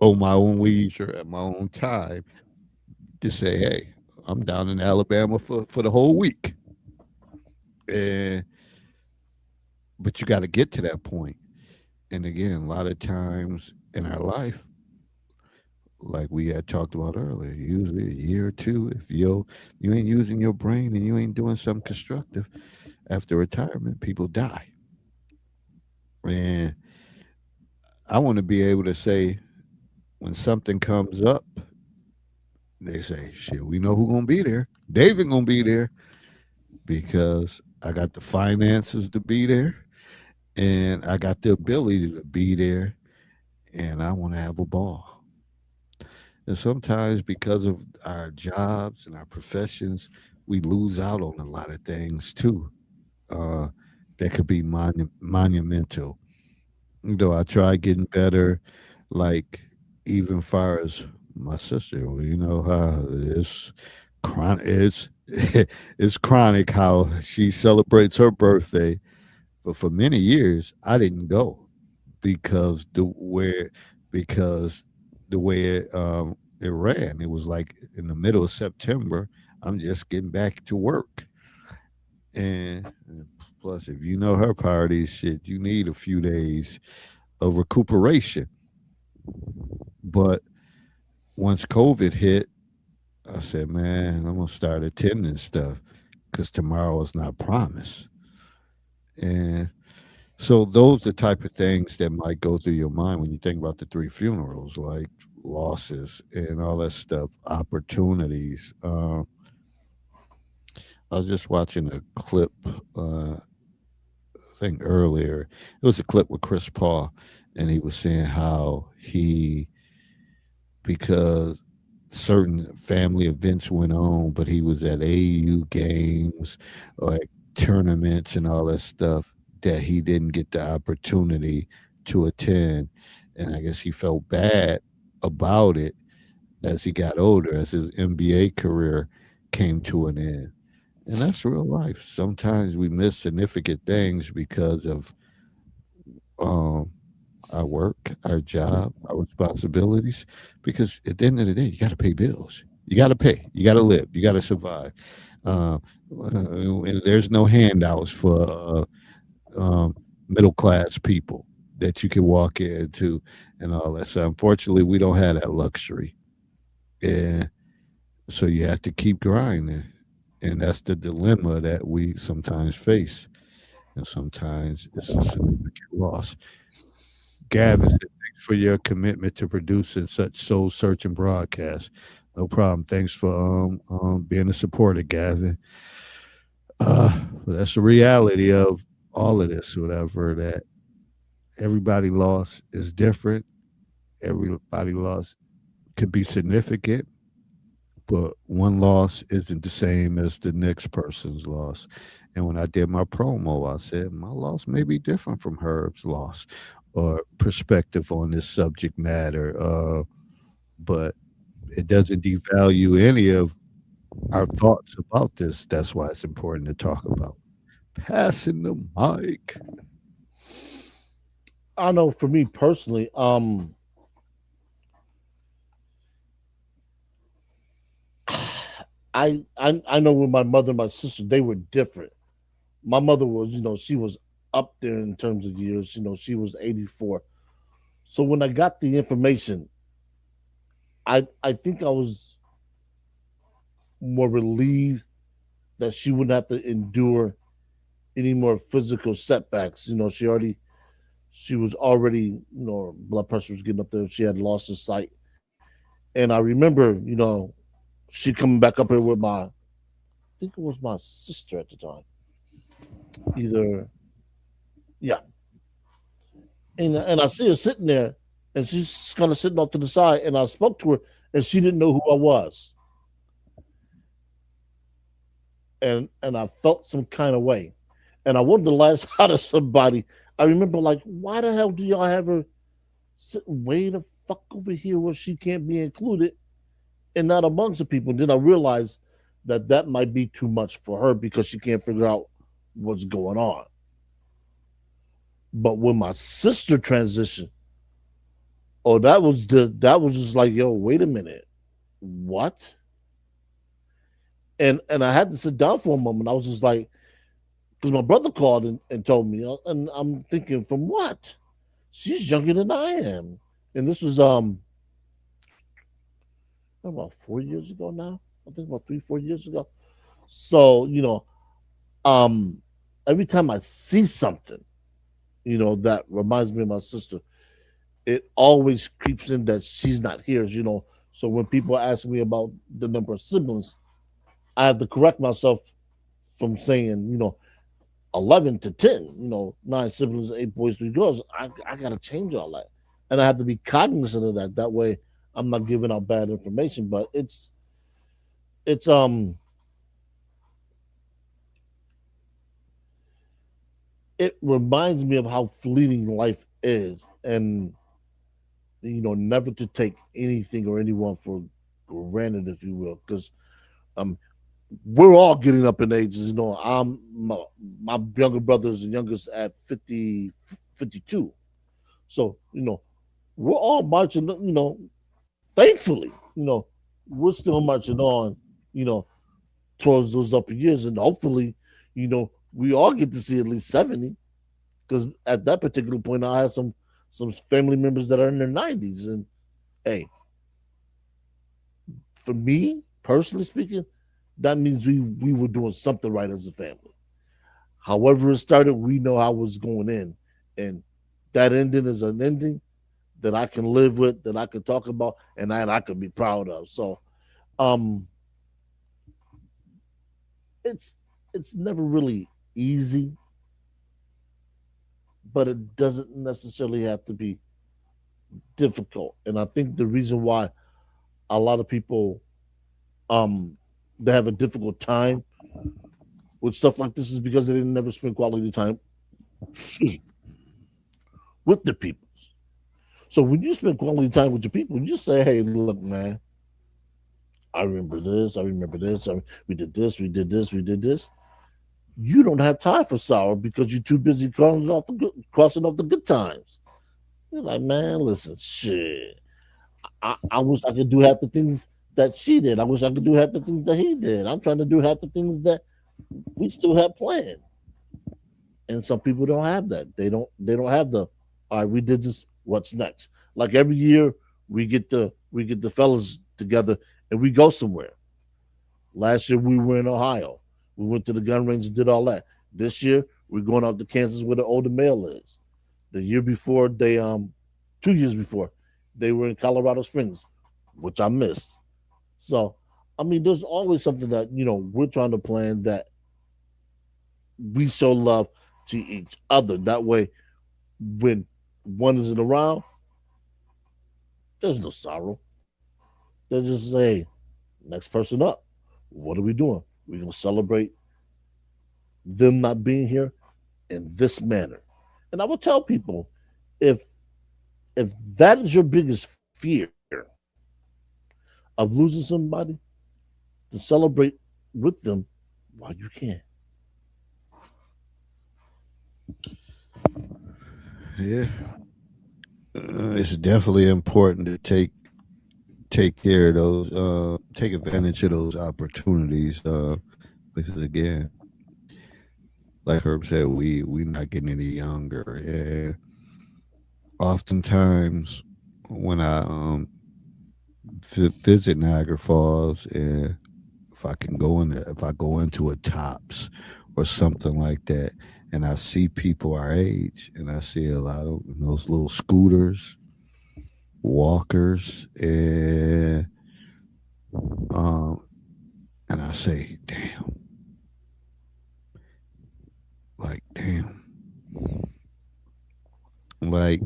on my own leisure at my own time to say, hey, I'm down in Alabama for the whole week. And but you got to get to that point. And again, a lot of times in our life, like we had talked about earlier, usually a year or two, if you ain't using your brain and you ain't doing something constructive after retirement, people die. And I want to be able to say when something comes up, they say, shit, we know who's gonna be there. David gonna be there because I got the finances to be there and I got the ability to be there and I want to have a ball. And sometimes because of our jobs and our professions, we lose out on a lot of things too. Uh, that could be monumental. Though I try getting better, like even far as my sister, well, how it's chronic. It's chronic how she celebrates her birthday, but for many years I didn't go because because the way it ran, it was like in the middle of September. I'm just getting back to work, and plus, if you know her parties, shit, you need a few days of recuperation. But once COVID hit, I said, man, I'm gonna start attending stuff because tomorrow is not promised. And so those are the type of things that might go through your mind when you think about the three funerals, like losses and all that stuff, opportunities. I was just watching a clip, I think earlier. It was a clip with Chris Paul, and he was saying how because certain family events went on, but he was at AU games, like tournaments and all that stuff that he didn't get the opportunity to attend. And I guess he felt bad about it as he got older, as his NBA career came to an end. And that's real life. Sometimes we miss significant things because of um, our work, our job, our responsibilities. Because at the end of the day, you got to pay bills. You got to pay. You got to live. You got to survive. Uh, and there's no handouts for middle class people that you can walk into and all that. So unfortunately, we don't have that luxury, and so you have to keep grinding, and that's the dilemma that we sometimes face, and sometimes it's a significant loss. Gavin said, thanks for your commitment to producing such soul searching broadcasts. No problem. Thanks for being a supporter, Gavin. But that's the reality of all of this, whatever, that everybody loss is different. Everybody loss could be significant, but one loss isn't the same as the next person's loss. And when I did my promo, I said my loss may be different from Herb's loss or perspective on this subject matter, but it doesn't devalue any of our thoughts about this. That's why it's important to talk about. Passing the mic. I know for me personally, I know with my mother and my sister, they were different. My mother was, she was up there in terms of years. She was 84. So when I got the information, I think I was more relieved that she wouldn't have to endure any more physical setbacks. She was already, her blood pressure was getting up there. She had lost her sight. And I remember, she coming back up here with my think it was my sister at the time. Either, yeah. And I see her sitting there, and she's kind of sitting off to the side. And I spoke to her, and she didn't know who I was, and I felt some kind of way. And I wanted to lash out at somebody. I remember, like, why the hell do y'all have her sit way the fuck over here where she can't be included and not amongst the people? And then I realized that that might be too much for her because she can't figure out what's going on. But when my sister transitioned, oh, that was just like, yo, wait a minute, what? And I had to sit down for a moment. I was just like, because my brother called and told me, and I'm thinking, from what? She's younger than I am, and this was about 4 years ago now. I think about 3 4 years ago. So um, every time I see something, that reminds me of my sister, it always creeps in that she's not here. So when people ask me about the number of siblings, I have to correct myself from saying 11 to 10. 9 siblings, 8 boys, 3 girls. I got to change all that, and I have to be cognizant of that. That way, I'm not giving out bad information. But it's it reminds me of how fleeting life is, and never to take anything or anyone for granted, if you will, because um, we're all getting up in ages. My younger brother's the youngest at 50, 52. So we're all marching. Thankfully, we're still marching on. You know, towards those upper years, and hopefully, we all get to see at least 70. Because at that particular point, I have some family members that are in their 90s, and hey, for me personally speaking, that means we were doing something right as a family. However it started, we know how it's going in, and that ending is an ending that I can live with, that I can talk about, and that I can be proud of. So, um, it's it's never really easy, but it doesn't necessarily have to be difficult. And I think the reason why a lot of people um they have a difficult time with stuff like this is because they didn't never spend quality time with the people. So when you spend quality time with your people, you just say, "Hey, look, man, I remember this. I remember this. We did this. We did this. We did this." You don't have time for sorrow because you're too busy crossing off the good times. You're like, man, listen, shit. I wish I could do half the things that she did. I wish I could do half the things that he did. I'm trying to do half the things that we still have planned. And some people don't have that. They don't have the all right, we did this, what's next? Like every year we get the fellas together and we go somewhere. Last year we were in Ohio. We went to the gun range and did all that. This year we're going out to Kansas where the older male is. The year before 2 years before, they were in Colorado Springs, which I missed. So I mean, there's always something that we're trying to plan that we show love to each other. That way, when one isn't around, there's no sorrow. They just say, next person up. What are we doing? We're gonna celebrate them not being here in this manner. And I would tell people, if if that is your biggest fear of losing somebody, to celebrate with them while you can. Yeah, it's definitely important to take care of those, take advantage of those opportunities, because again, like Herb said, we not getting any younger, and oftentimes when I visit Niagara Falls, and if I go into a Tops or something like that, and I see people our age, and I see a lot of those little scooters, walkers, um, and I say, damn. like,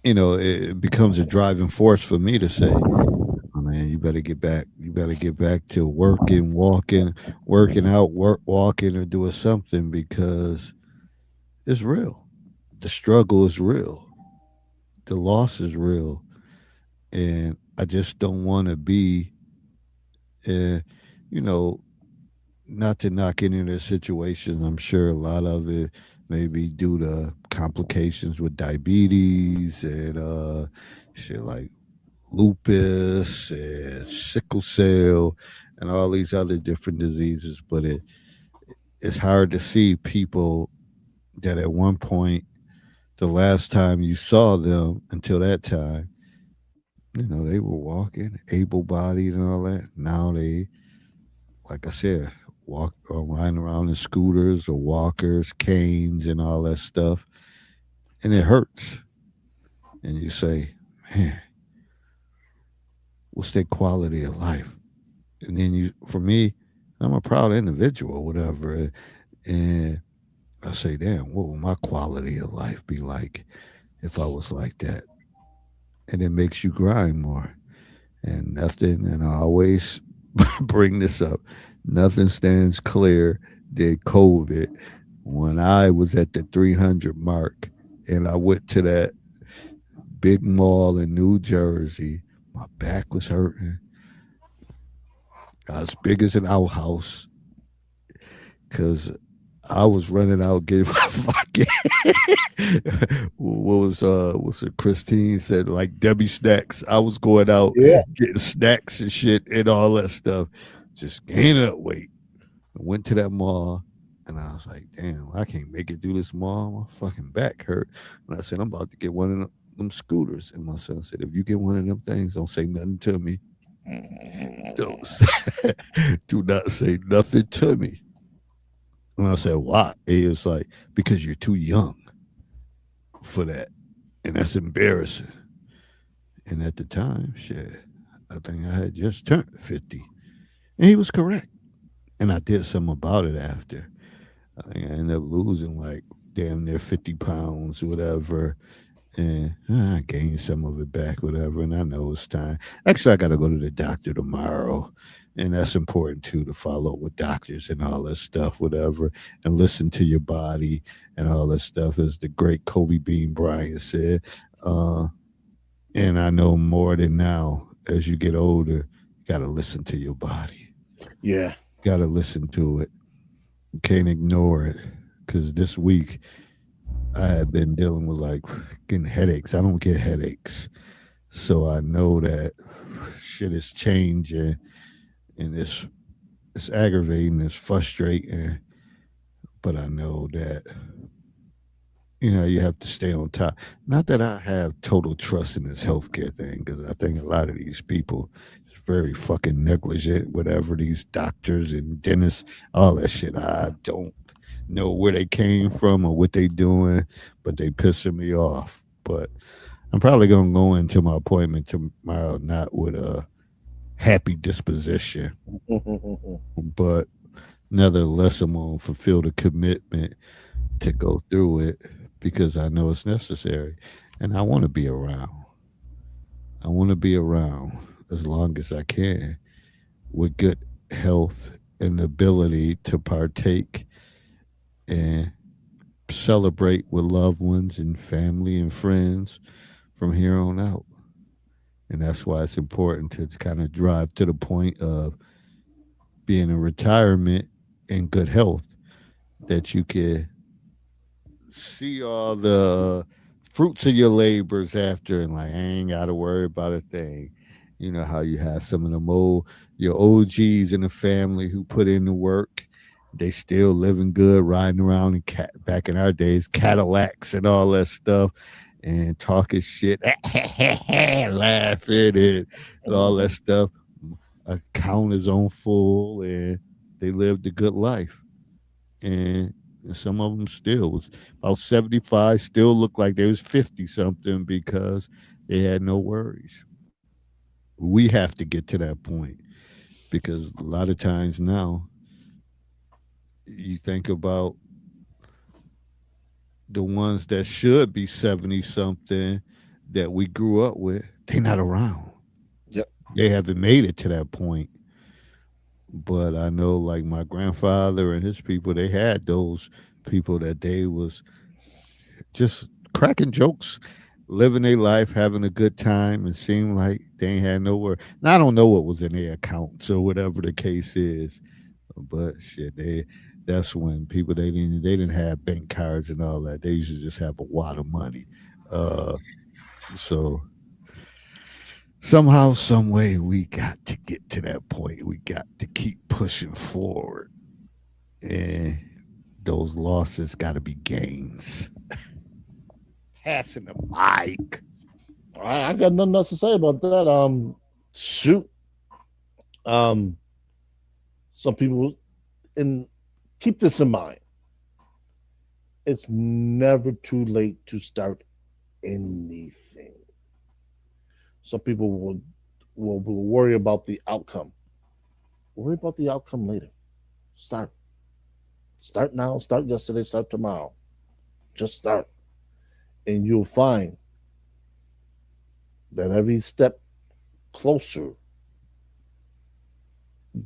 it becomes a driving force for me to say, oh, man, you better get back. You better get back to working out, walking, or doing something because it's real. The struggle is real. The loss is real, and I just don't want to be, uh, you know, not to knock any of their situations. I'm sure a lot of it may be due to complications with diabetes and shit like lupus and sickle cell and all these other different diseases. But it's hard to see people that at one point, the last time you saw them until that time, they were walking, able bodied and all that. Now they, like I said, walk or riding around in scooters or walkers, canes, and all that stuff. And it hurts. And you say, man, what's their quality of life? And then for me, I'm a proud individual, whatever. And I say, damn, what would my quality of life be like if I was like that? And it makes you grind more. And nothing, and I always bring this up, nothing stands clear than COVID. When I was at the 300 mark and I went to that big mall in New Jersey, my back was hurting. I was big as an outhouse because I was running out getting my fucking what's it Christine said, like Debbie snacks. I was going out Yeah. getting snacks and shit and all that stuff, just gaining up weight. I went to that mall and I was like, damn, I can't make it through this mall. My fucking back hurt. And I said, I'm about to get one of them scooters. And my son said, if you get one of them things, don't say nothing to me. Don't say, do not say nothing to me. And I said, why? He was like, because you're too young for that. And that's embarrassing. And at the time, shit, I think I had just turned 50. And he was correct. And I did something about it after. I think I ended up losing like damn near 50 pounds, whatever. And I gained some of it back, whatever. And I know it's time. Actually, I got to go to the doctor tomorrow. And that's important too, to follow up with doctors and all that stuff, whatever, and listen to your body and all that stuff, as the great Kobe Bean Bryant said. Uh, and I know more than now, as you get older, you got to listen to your body. Yeah. Got to listen to it. You can't ignore it. Because this week, I had been dealing with like getting headaches. I don't get headaches. So I know that shit is changing and it's aggravating, it's frustrating. But I know that, you have to stay on top. Not that I have total trust in this healthcare thing, because I think a lot of these people is very fucking negligent, whatever, these doctors and dentists, all that shit. I don't know where they came from or what they doing, but they pissing me off. But I'm probably gonna go into my appointment tomorrow not with a happy disposition, but nevertheless, I'm gonna fulfill the commitment to go through it because I know it's necessary, and I want to be around. I want to be around as long as I can with good health and the ability to partake and celebrate with loved ones and family and friends from here on out. And that's why it's important to kind of drive to the point of being in retirement in good health, that you can see all the fruits of your labors after, and like, I ain't got to worry about a thing. You know how you have some of them your OGs in the family who put in the work. They still living good, riding around in back in our days, Cadillacs and all that stuff, and talking shit, laughing and all that stuff. Account is on full, and they lived a good life. And some of them still was about 75, still look like they was 50 something because they had no worries. We have to get to that point, because a lot of times now you think about the ones that should be 70 something that we grew up with, they not around. Yep. They haven't made it to that point. But I know like my grandfather and his people, they had those people that they was just cracking jokes, living their life, having a good time, and seemed like they ain't had nowhere. And I don't know what was in their accounts or whatever the case is, but shit, that's when people they didn't have bank cards and all that. They used to just have a wad of money. Uh, so somehow, some way, we got to get to that point. We got to keep pushing forward, and those losses got to be gains. Passing the mic. I got nothing else to say about that. Shoot. Some people, and keep this in mind. It's never too late to start anything. Some people will worry about the outcome. Worry about the outcome later. Start. Start now. Start yesterday. Start tomorrow. Just start, and you'll find that every step closer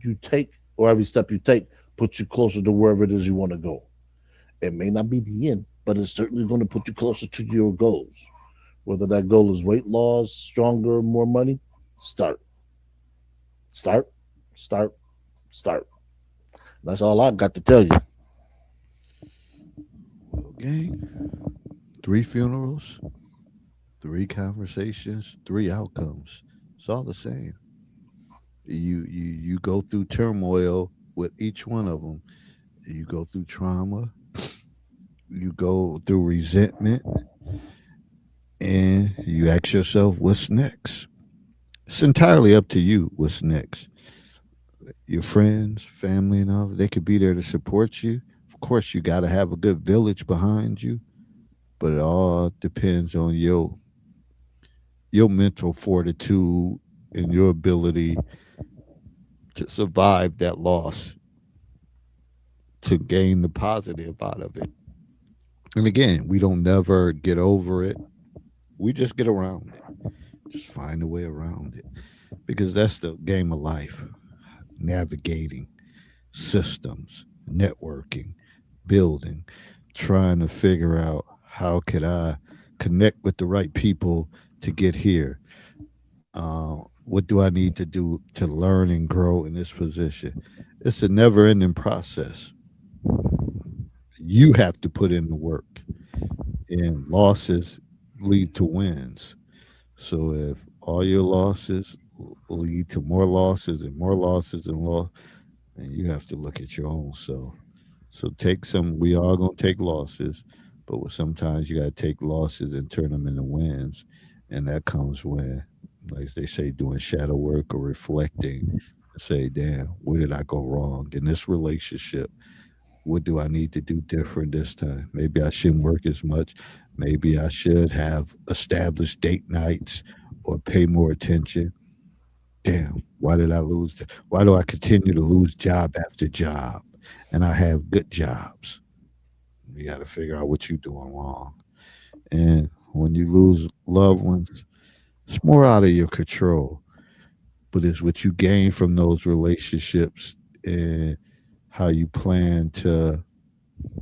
you take, or every step you take, puts you closer to wherever it is you want to go. It may not be the end, but it's certainly going to put you closer to your goals. Whether that goal is weight loss, stronger, more money, start. Start, start, start. That's all I got to tell you. Well, gang, 3 funerals, 3 conversations, 3 outcomes. It's all the same. You go through turmoil with each one of them. You go through trauma. You go through resentment, and you ask yourself, what's next? It's entirely up to you. What's next? Your friends, family, and all they could be there to support you. Of course, you got to have a good village behind you, but it all depends on your mental fortitude and your ability to survive that loss, to gain the positive out of it. And again, we don't never get over it. We just get around it. Just find a way around it. Because that's the game of life. Navigating systems, networking, building, trying to figure out how could I connect with the right people to get here. What do I need to do to learn and grow in this position? It's a never ending process. You have to put in the work, and losses lead to wins. So if all your losses lead to more losses and more losses and loss, and you have to look at your own self. So take some. We all gonna take losses, but sometimes you gotta take losses and turn them into wins, and that comes when, like they say, doing shadow work or reflecting. Say, damn, where did I go wrong in this relationship? What do I need to do different this time? Maybe I shouldn't work as much. Maybe I should have established date nights or pay more attention. Damn, why did I lose? Why do I continue to lose job after job? And I have good jobs. You got to figure out what you're doing wrong. And when you lose loved ones, it's more out of your control, but it's what you gain from those relationships and how you plan to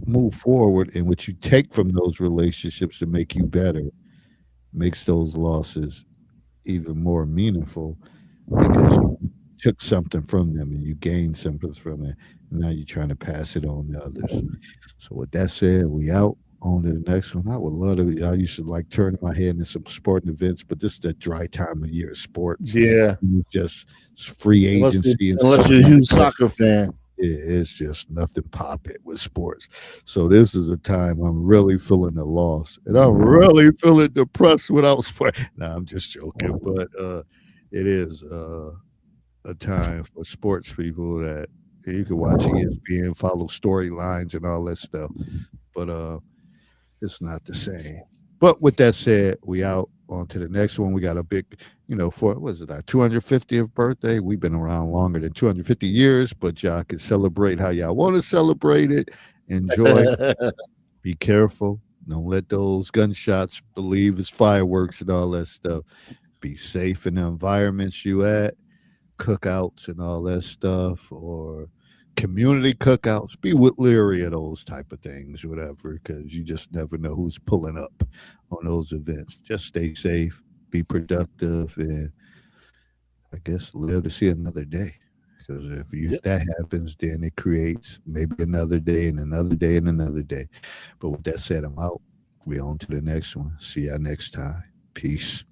move forward, and what you take from those relationships to make you better makes those losses even more meaningful, because you took something from them and you gained something from it. And now you're trying to pass it on to others. So with that said, we out on to the next one. I would love to. I used to like turn my head into some sporting events, but this is the dry time of year of sports. Yeah. It's just free agency and Unless stuff you're a like huge that. soccer fan. It's just nothing popping with sports. So this is a time I'm really feeling the loss, and I'm really feeling depressed without sport. Nah, I'm just joking, but it is a time for sports people that you can watch ESPN, follow storylines and all that stuff, but it's not the same. But with that said, we out on to the next one. We got a big, for what is it, our 250th birthday. We've been around longer than 250 years, but y'all can celebrate how y'all want to celebrate it. Enjoy, be careful, Don't let those gunshots believe it's fireworks and all that stuff. Be safe in the environments you at, cookouts and all that stuff, or community cookouts. Be leery of those type of things, whatever, because you just never know who's pulling up on those events. Just stay safe, be productive, and I guess live to see another day. Because if Yep. that happens, then it creates maybe another day and another day and another day. But with that said, I'm out. We on to the next one. See y'all next time. Peace.